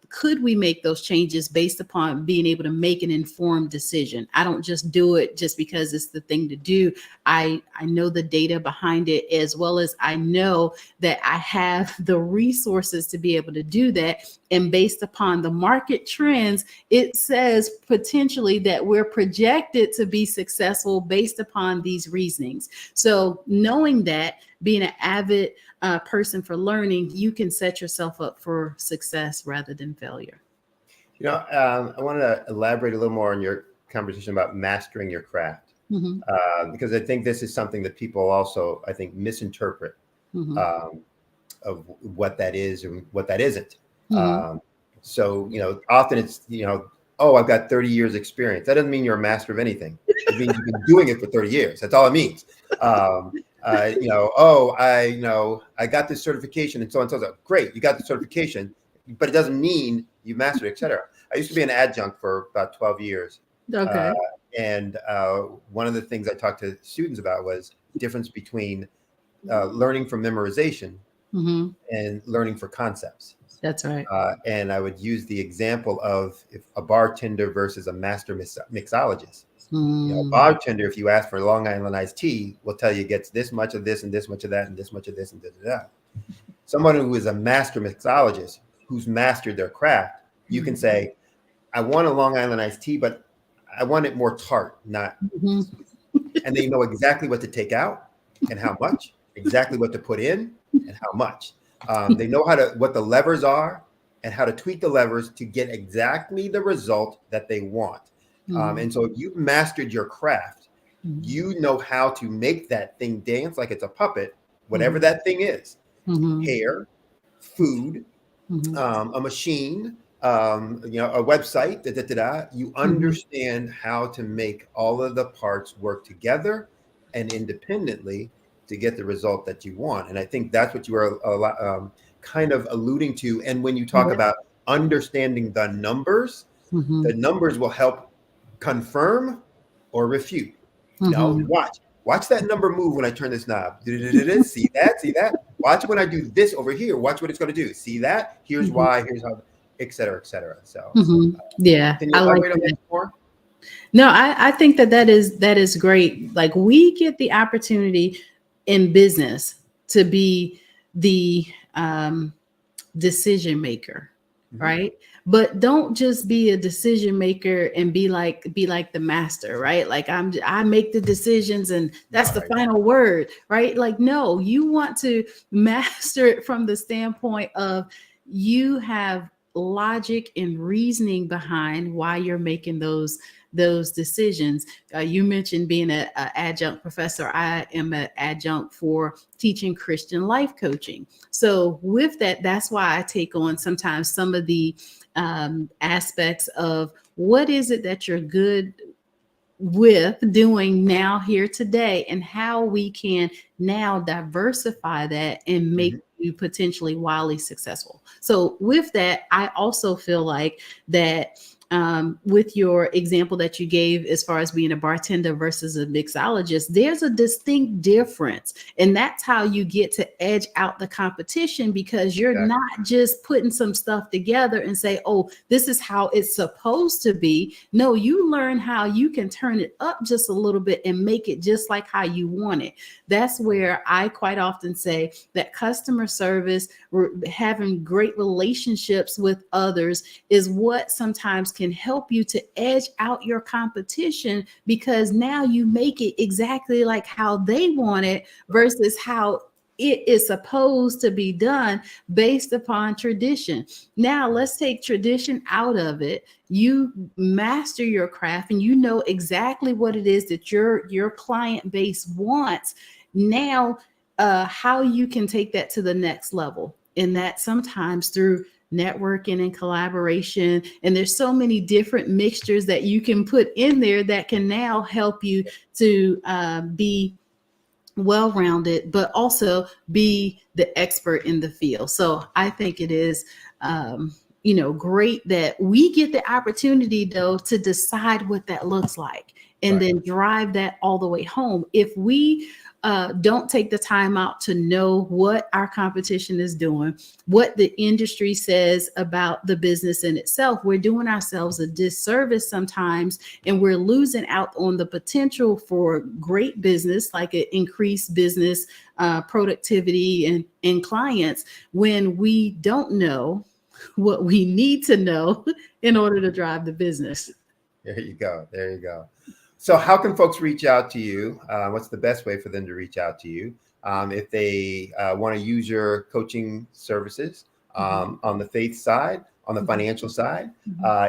could we make those changes based upon being able to make an informed decision? I don't just do it just because it's the thing to do. I know the data behind it, as well as I know that I have the resources to be able to do that. And based upon the market trends, it says potentially that we're projected to be successful based upon these reasonings. So knowing that, being an avid person for learning, you can set yourself up for success rather than failure. I want to elaborate a little more on your conversation about mastering your craft, because I think this is something that people also, I think, misinterpret of what that is and what that isn't. So, often it's, oh, I've got 30 years experience. That doesn't mean you're a master of anything. It means you've been doing it for 30 years. That's all it means. I got this certification and so on and so on. Great, you got the certification, but it doesn't mean you mastered it, et cetera. I used to be an adjunct for about 12 years. Okay. And one of the things I talked to students about was the difference between learning from memorization and learning for concepts. That's right. And I would use the example of if a bartender versus a master mixologist. A bartender, if you ask for Long Island iced tea, will tell you gets this much of this and this much of that and this much of this and that. Someone who is a master mixologist who's mastered their craft, you can say, I want a Long Island iced tea, but I want it more tart, not Mhm. and they know exactly what to take out and how much, exactly what to put in and how much. They know what the levers are and how to tweak the levers to get exactly the result that they want. And so if you've mastered your craft, you know how to make that thing dance like it's a puppet, whatever that thing is, hair, food, a machine, a website, you understand how to make all of the parts work together and independently to get the result that you want. And I think that's what you are kind of alluding to. And when you talk about understanding the numbers will help confirm or refute. No, watch that number move when I turn this knob. See that? See that? Watch it when I do this over here. Watch what it's going to do. See that? Here's why. Here's how, et cetera, et cetera. So, yeah, can you I like elaborate on that. that more? No, I think that is great. Like, we get the opportunity in business to be the decision maker, right? But don't just be a decision maker and be like the master, right? Like, I make the decisions and that's the final word, right? Like, no, you want to master it from the standpoint of you have logic and reasoning behind why you're making those decisions. You mentioned being an adjunct professor. I am an adjunct for teaching Christian life coaching. So with that, that's why I take on sometimes some of the aspects of what is it that you're good with doing now here today, and how we can now diversify that and make you potentially wildly successful. So with that, I also feel like that with your example that you gave as far as being a bartender versus a mixologist, there's a distinct difference. And that's how you get to edge out the competition, because you're not just putting some stuff together and say, oh, this is how it's supposed to be. No, you learn how you can turn it up just a little bit and make it just like how you want it. That's where I quite often say that customer service, having great relationships with others, is what sometimes can help you to edge out your competition, because now you make it exactly like how they want it versus how it is supposed to be done based upon tradition. Now let's take tradition out of it. You master your craft and you know exactly what it is that your client base wants. Now, how you can take that to the next level, and that sometimes through networking and collaboration. And there's so many different mixtures that you can put in there that can now help you to be well-rounded, but also be the expert in the field. So I think it is, great that we get the opportunity, though, to decide what that looks like and then drive that all the way home. If we don't take the time out to know what our competition is doing, what the industry says about the business in itself, we're doing ourselves a disservice sometimes, and we're losing out on the potential for great business, like an increased business productivity and clients, when we don't know what we need to know in order to drive the business. There you go. There you go. So how can folks reach out to you? What's the best way for them to reach out to you if they want to use your coaching services on the faith side, on the financial side?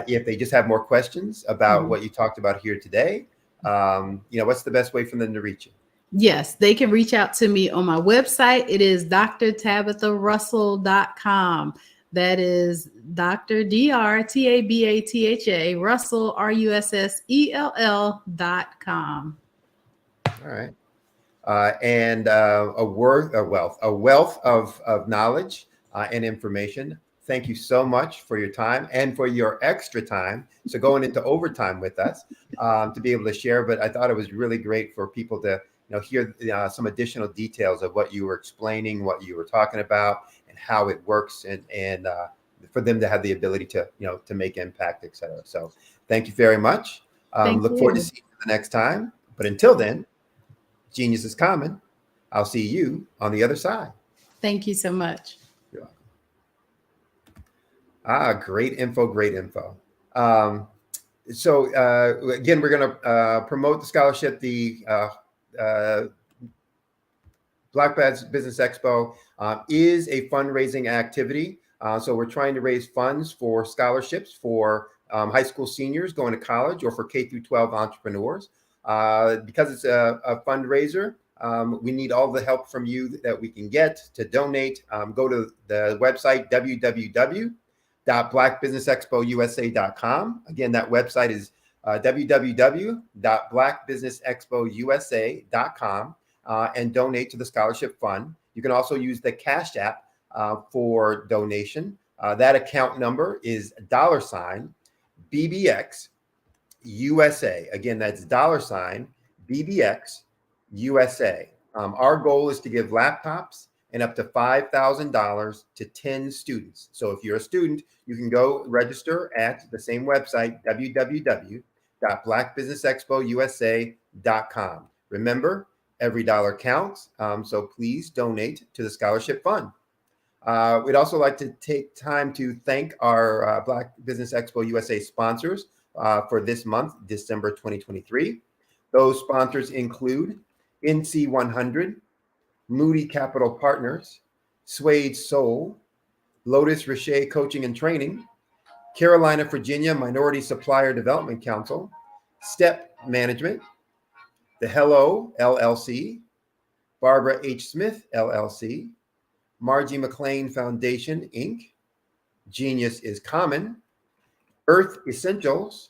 If they just have more questions about what you talked about here today, what's the best way for them to reach you? Yes, they can reach out to me on my website. It is drtabitharussell.com. That is Dr. DrTabatha Russell RUSSELL.com. All right. And a wealth of knowledge and information. Thank you so much for your time and for your extra time. So going into overtime with us to be able to share. But I thought it was really great for people to hear some additional details of what you were explaining, what you were talking about, and how it works, and for them to have the ability to to make impact, et cetera. So thank you very much. Look forward to seeing you the next time. But until then, genius is common. I'll see you on the other side. Thank you so much. Great info, great info. So again, we're going to promote the scholarship. The Black Business Expo is a fundraising activity. So we're trying to raise funds for scholarships for high school seniors going to college, or for K through 12 entrepreneurs. Because it's a fundraiser, we need all the help from you that we can get to donate. Go to the website, www.blackbusinessexpousa.com. Again, that website is www.blackbusinessexpousa.com, and donate to the scholarship fund. You can also use the Cash App for donation. That account number is $BBX USA. Again, that's $BBX USA. Our goal is to give laptops and up to $5,000 to 10 students. So if you're a student, you can go register at the same website, www.blackbusinessexpousa.com. Remember, every dollar counts. So please donate to the scholarship fund. We'd also like to take time to thank our Black Business Expo USA sponsors for this month, December 2023. Those sponsors include NC100, Moody Capital Partners, Suede Soul, Lotus Richer Coaching and Training, Carolina, Virginia Minority Supplier Development Council, Step Management, The Hello LLC, Barbara H. Smith LLC, Margie McLean Foundation, Inc., Genius is Common, Earth Essentials,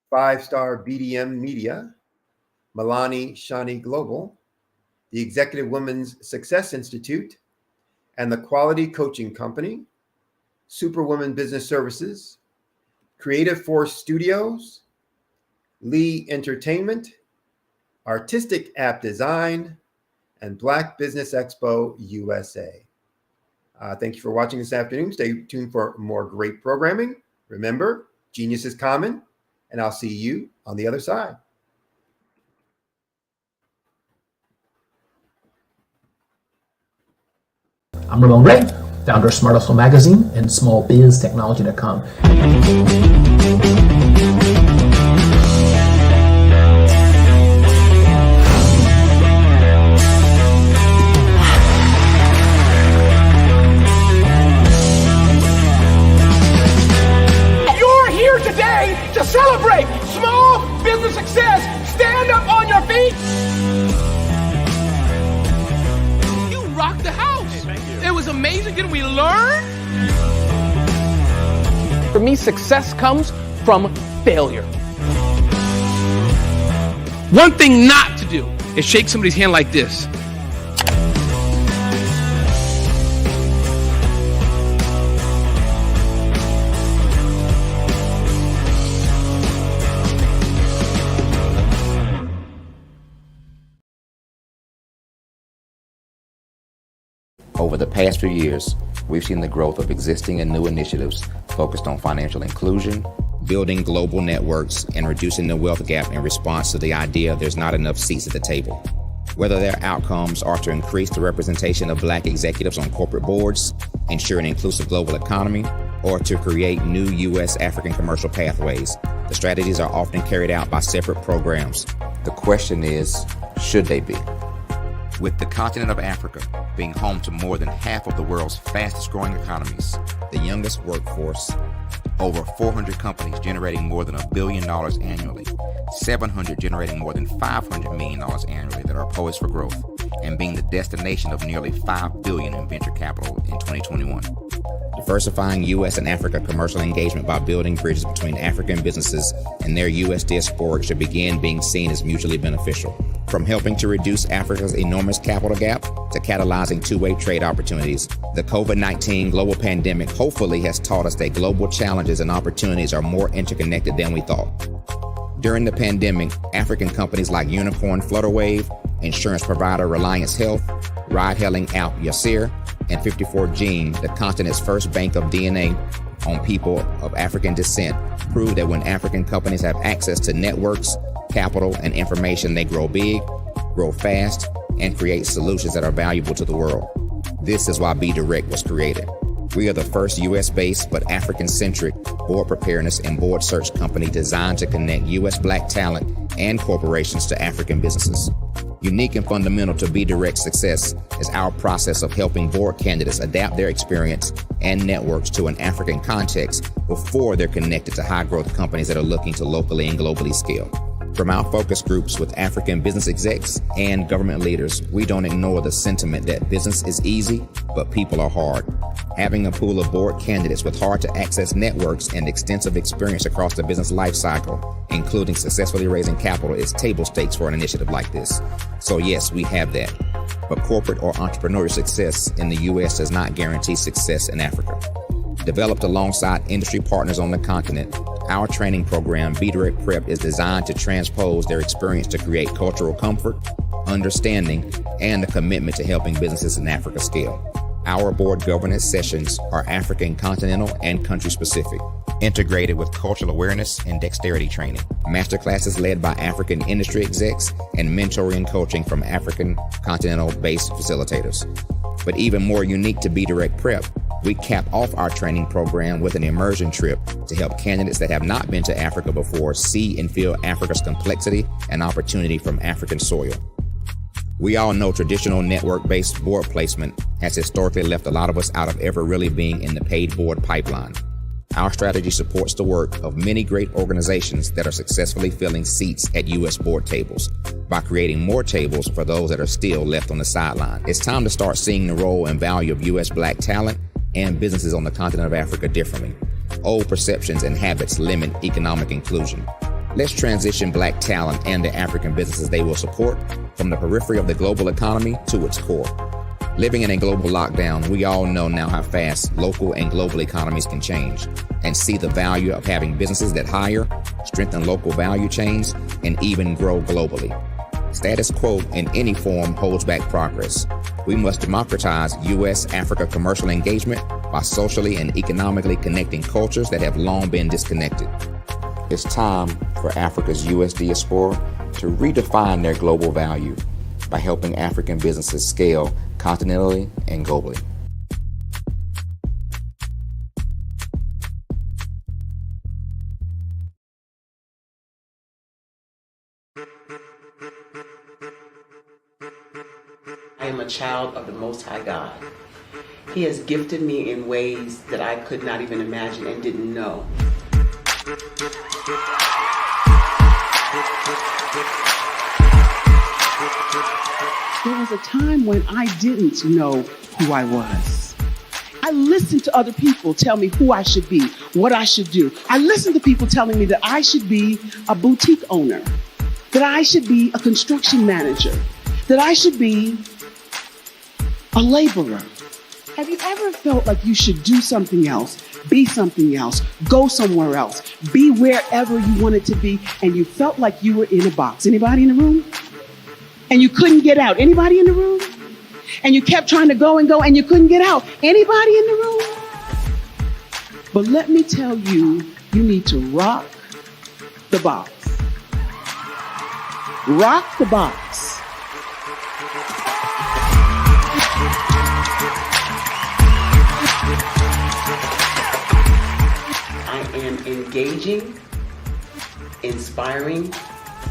5-Star BDM Media, Milani Shani Global, the Executive Women's Success Institute, and the Quality Coaching Company, Superwoman Business Services, Creative Force Studios, Lee Entertainment, Artistic App Design, and Black Business Expo USA. Thank you for watching this afternoon. Stay tuned for more great programming. Remember, genius is common, and I'll see you on the other side. I'm Ramon Ray, founder of Smart Hustle Magazine and smallbiztechnology.com. You're here today to celebrate small business success. Stand up on your feet. You rocked the house. It was amazing. Didn't we learn? For me, success comes from failure. One thing not to do is shake somebody's hand like this. Over the past few years, we've seen the growth of existing and new initiatives focused on financial inclusion, building global networks, and reducing the wealth gap in response to the idea there's not enough seats at the table. Whether their outcomes are to increase the representation of Black executives on corporate boards, ensure an inclusive global economy, or to create new U.S.-African commercial pathways, the strategies are often carried out by separate programs. The question is, should they be? With the continent of Africa being home to more than half of the world's fastest growing economies, the youngest workforce, over 400 companies generating more than $1 billion annually, 700 generating more than $500 million annually that are poised for growth, and being the destination of nearly $5 billion in venture capital in 2021. Diversifying U.S. and Africa commercial engagement by building bridges between African businesses and their U.S. diaspora should begin being seen as mutually beneficial. From helping to reduce Africa's enormous capital gap to catalyzing two-way trade opportunities, the COVID-19 global pandemic hopefully has taught us that global challenges and opportunities are more interconnected than we thought. During the pandemic, African companies like Unicorn Flutterwave, insurance provider Reliance Health, ride-hailing app Yasir, and 54Gene, the continent's first bank of DNA on people of African descent, proved that when African companies have access to networks, capital, and information, they grow big, grow fast, and create solutions that are valuable to the world. This is why Be Direct was created. We are the first U.S.-based but African-centric board preparedness and board search company designed to connect U.S. Black talent and corporations to African businesses. Unique and fundamental to Be Direct's success is our process of helping board candidates adapt their experience and networks to an African context before they're connected to high-growth companies that are looking to locally and globally scale. From our focus groups with African business execs and government leaders, we don't ignore the sentiment that business is easy, but people are hard. Having a pool of board candidates with hard-to-access networks and extensive experience across the business lifecycle, including successfully raising capital, is table stakes for an initiative like this. So yes, we have that. But corporate or entrepreneurial success in the U.S. does not guarantee success in Africa. Developed alongside industry partners on the continent, our training program, Be Direct Prep, is designed to transpose their experience to create cultural comfort, understanding, and a commitment to helping businesses in Africa scale. Our board governance sessions are African, continental, and country-specific, integrated with cultural awareness and dexterity training. Masterclasses led by African industry execs and mentoring and coaching from African continental-based facilitators. But even more unique to Be Direct Prep, we cap off our training program with an immersion trip to help candidates that have not been to Africa before see and feel Africa's complexity and opportunity from African soil. We all know traditional network-based board placement has historically left a lot of us out of ever really being in the paid board pipeline. Our strategy supports the work of many great organizations that are successfully filling seats at U.S. board tables by creating more tables for those that are still left on the sideline. It's time to start seeing the role and value of U.S. Black talent and businesses on the continent of Africa differently. Old perceptions and habits limit economic inclusion. Let's transition Black talent and the African businesses they will support from the periphery of the global economy to its core. Living in a global lockdown, we all know now how fast local and global economies can change, and see the value of having businesses that hire, strengthen local value chains, and even grow globally. Status quo in any form holds back progress. We must democratize U.S.-Africa commercial engagement by socially and economically connecting cultures that have long been disconnected. It's time for Africa's U.S. diaspora to redefine their global value by helping African businesses scale continentally and globally. I am a child of the Most High God. He has gifted me in ways that I could not even imagine and didn't know. There was a time when I didn't know who I was. I listened to other people tell me who I should be, what I should do. I listened to people telling me that I should be a boutique owner, that I should be a construction manager, that I should be a laborer. Have you ever felt like you should do something else, be something else, go somewhere else, be wherever you wanted to be, and you felt like you were in a box? Anybody in the room? And you couldn't get out. Anybody in the room? And you kept trying to go and you couldn't get out. Anybody in the room? But let me tell you, you need to rock the box. Rock the box. I am engaging, inspiring,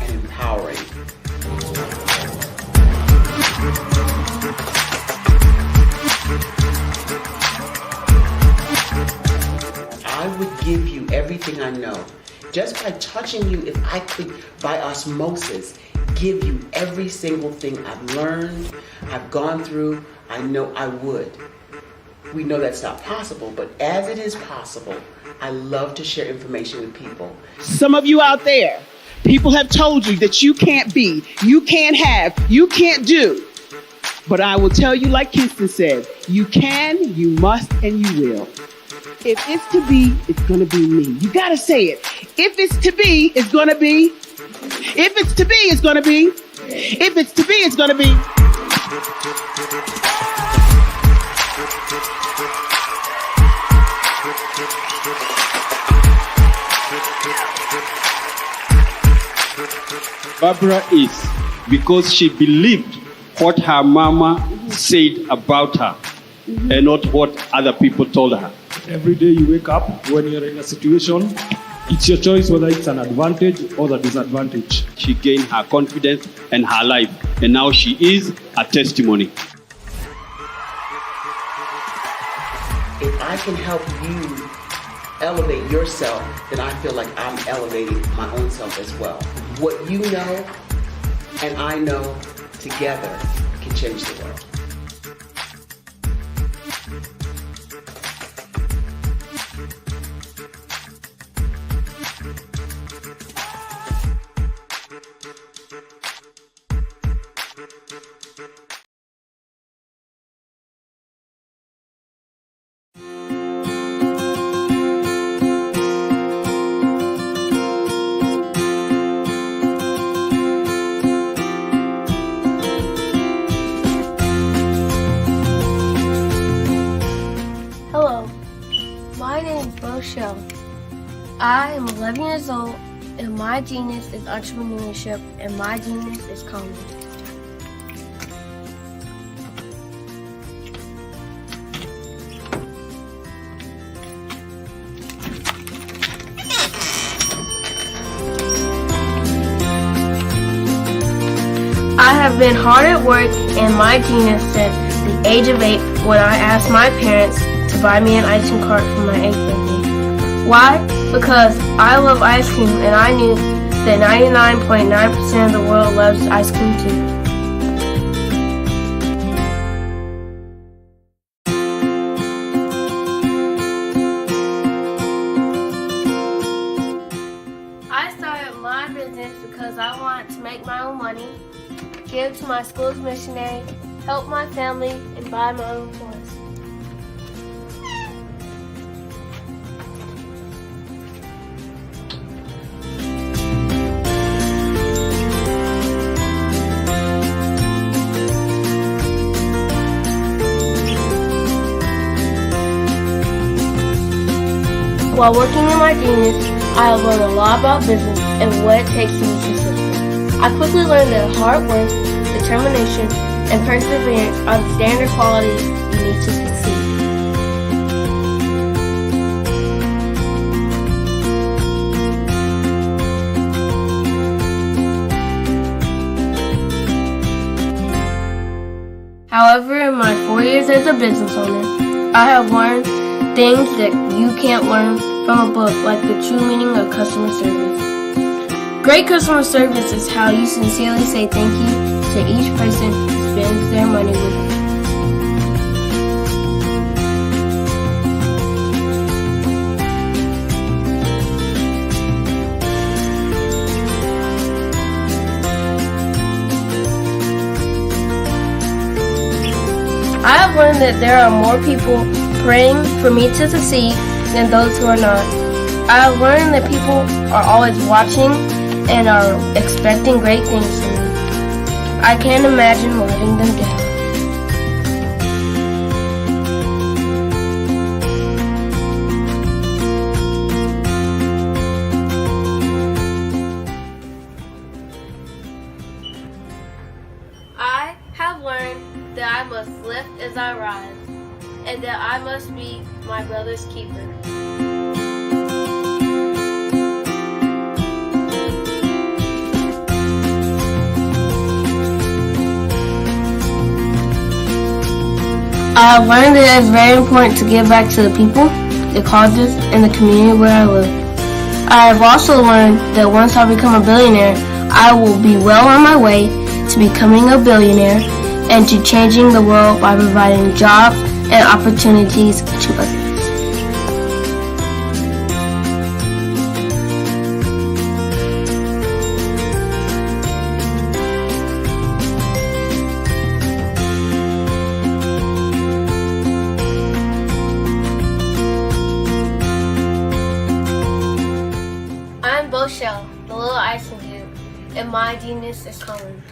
and empowering. I would give you everything I know. Just by touching you, if I could, by osmosis, give you every single thing I've learned, I've gone through, I know I would. We know that's not possible, but as it is possible, I love to share information with people. Some of you out there, people have told you that you can't be, you can't have, you can't do. But I will tell you, like Kingston said, you can, you must, and you will. If it's to be, it's going to be me. You got to say it. If it's to be, it's going to be. If it's to be, it's going to be. If it's to be, it's going to be. Barbara is because she believed what her mama said about her. and not what other people told her. Every day you wake up, when you're in a situation, it's your choice whether it's an advantage or the disadvantage. She gained her confidence and her life, and now she is a testimony. If I can help you elevate yourself, then I feel like I'm elevating my own self as well. What you know and I know together can change the world. Hello, my name is Rochelle. I am 11 years old, and my genius is entrepreneurship, and my genius is comedy. I have been hard at work, and my genius since the age of 8 when I asked my parents to buy me an ice cream cart for my 8th birthday. Why? Because I love ice cream, and I knew that 99.9% of the world loves ice cream too. I started my business because I wanted to make my own money, give to my school's missionary, help my family, and buy my own toys. While working in my genius, I have learned a lot about business and what it takes to be successful. I quickly learned that hard work, determination, and perseverance are the standard qualities you need to succeed. However, in my 4 years as a business owner, I have learned things that you can't learn from a book, like the true meaning of customer service. Great customer service is how you sincerely say thank you to each person who spends their money with you. I have learned that there are more people praying for me to succeed than those who are not. I have learned that people are always watching and are expecting great things from me. I can't imagine letting them down. I have learned that I must lift as I rise, and that I must be my brother's keeper. I have learned that it is very important to give back to the people, the causes, and the community where I live. I have also learned that once I become a billionaire, I will be well on my way to becoming a billionaire and to changing the world by providing jobs and opportunities to others. I'm Boshell, the little icing dude, and my genius is coming.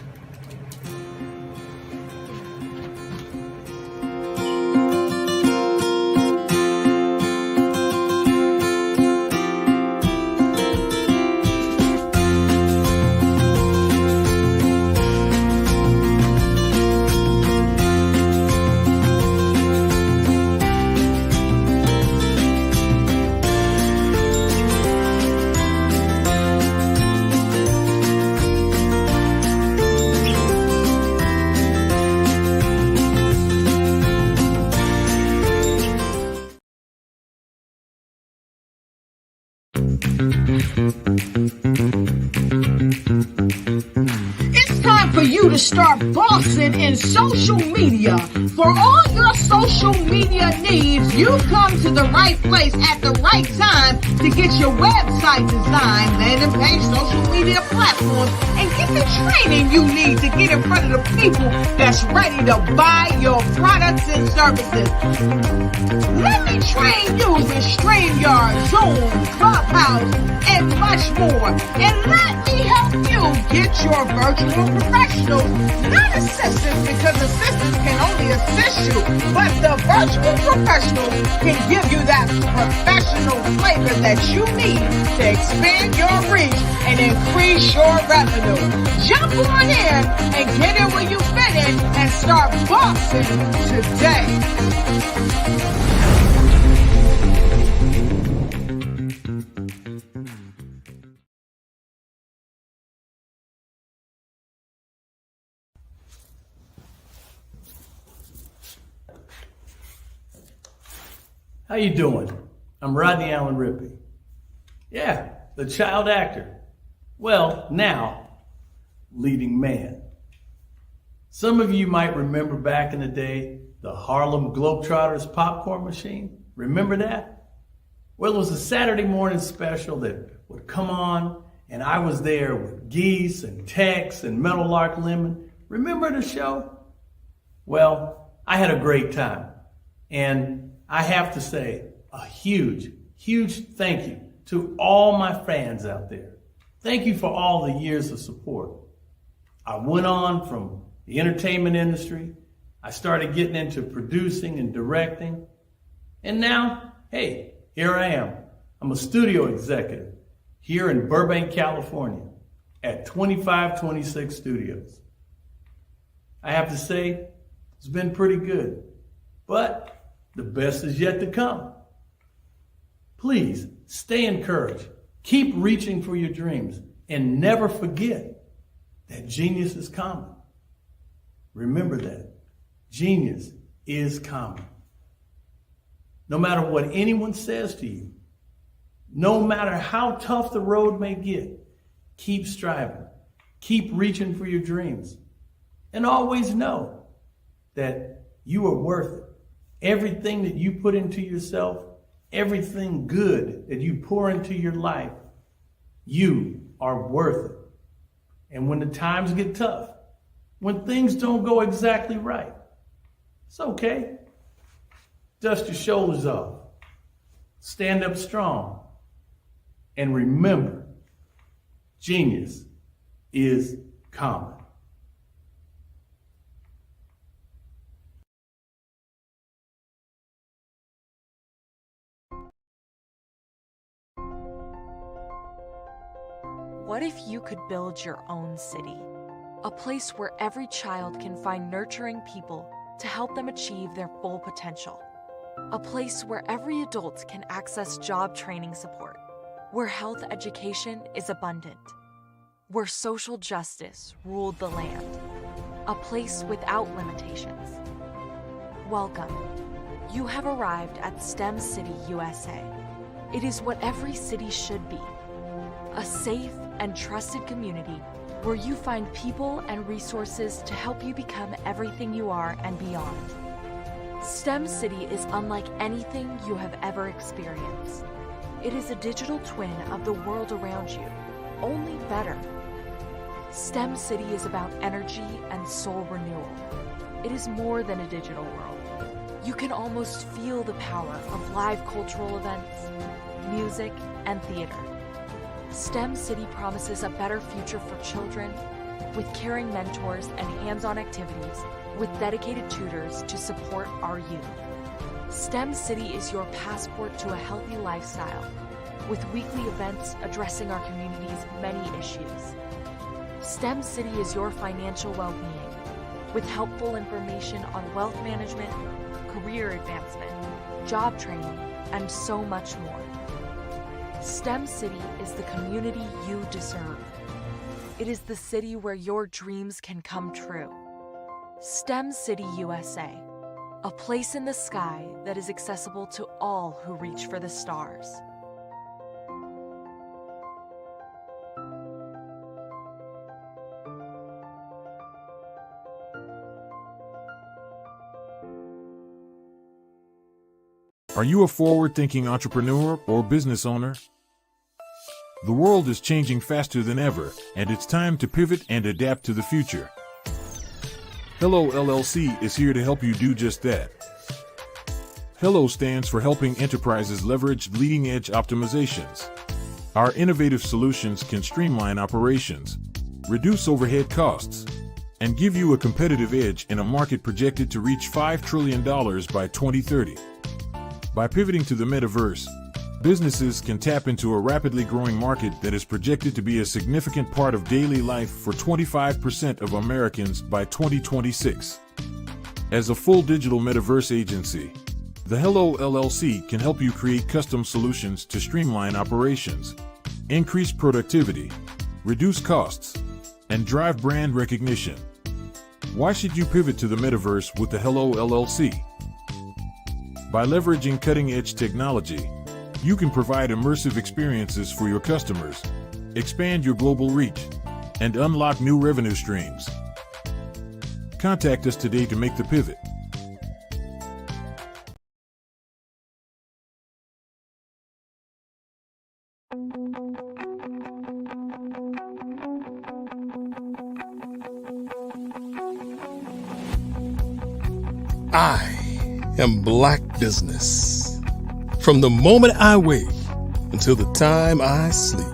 It's time for you to start bossing in social media. For all your social media needs, you've come to the right place at the right time to get your website designed, landing page, social media platforms, and get the training you need to get in front of the people that's ready to buy your products and services. Let me train you with StreamYard, Zoom, Clubhouse, and much more. And let me help you get your virtual professionals, not assistants, because assistants can only assist you, but the virtual professionals can give you that professional flavor that you need to expand your reach and increase your revenue. Jump on in and get in where you fit in and start bossing today. How you doing? I'm Rodney Allen Rippey. Yeah, the child actor. Well, now, leading man. Some of you might remember back in the day, the Harlem Globetrotters popcorn machine. Remember that? Well, it was a Saturday morning special that would come on, and I was there with Geese and Tex and Meadowlark Lemon. Remember the show? Well, I had a great time. And I have to say a huge, huge thank you to all my fans out there. Thank you for all the years of support. I went on from the entertainment industry. I started getting into producing and directing. And now, hey, here I am. I'm a studio executive here in Burbank, California at 2526 Studios. I have to say, it's been pretty good, but the best is yet to come. Please stay encouraged. Keep reaching for your dreams and never forget that genius is common. Remember that. Genius is common. No matter what anyone says to you, no matter how tough the road may get, keep striving. Keep reaching for your dreams. And always know that you are worth it. Everything that you put into yourself, everything good that you pour into your life, you are worth it. And when the times get tough, when things don't go exactly right, it's okay. Dust your shoulders off. Stand up strong. And remember, genius is common. What if you could build your own city? A place where every child can find nurturing people to help them achieve their full potential. A place where every adult can access job training support. Where health education is abundant. Where social justice ruled the land. A place without limitations. Welcome. You have arrived at STEM City, USA. It is what every city should be. A safe and trusted community where you find people and resources to help you become everything you are and beyond. STEM City is unlike anything you have ever experienced. It is a digital twin of the world around you, only better. STEM City is about energy and soul renewal. It is more than a digital world. You can almost feel the power of live cultural events, music, and theater. STEM City promises a better future for children with caring mentors and hands-on activities with dedicated tutors to support our youth. STEM City is your passport to a healthy lifestyle with weekly events addressing our community's many issues. STEM City is your financial well-being with helpful information on wealth management, career advancement, job training, and so much more. STEM City is the community you deserve. It is the city where your dreams can come true. STEM City USA, a place in the sky that is accessible to all who reach for the stars. Are you a forward-thinking entrepreneur or business owner? The world is changing faster than ever, and it's time to pivot and adapt to the future. Hello LLC is here to help you do just that. Hello stands for helping enterprises leverage leading-edge optimizations. Our innovative solutions can streamline operations, reduce overhead costs, and give you a competitive edge in a market projected to reach $5 trillion by 2030. By pivoting to the metaverse, businesses can tap into a rapidly growing market that is projected to be a significant part of daily life for 25% of Americans by 2026. As a full digital metaverse agency, the Hello LLC can help you create custom solutions to streamline operations, increase productivity, reduce costs, and drive brand recognition. Why should you pivot to the metaverse with the Hello LLC? By leveraging cutting-edge technology, you can provide immersive experiences for your customers, expand your global reach, and unlock new revenue streams. Contact us today to make the pivot. I am Black business. From the moment I wake until the time I sleep.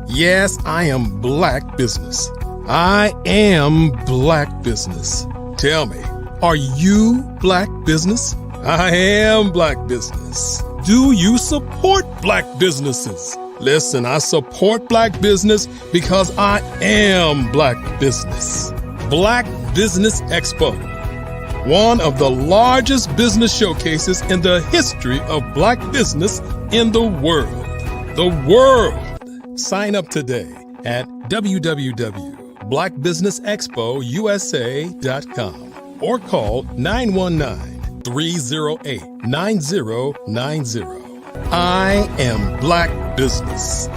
Yes, I am Black business. I am Black business. Tell me, are you Black business? I am Black business. Do you support Black businesses? Listen, I support Black business because I am Black business. Black Business Expo, one of the largest business showcases in the history of Black business in the world. The world! Sign up today at www.blackbusinessexpousa.com or call 919-308-9090. I am Black business.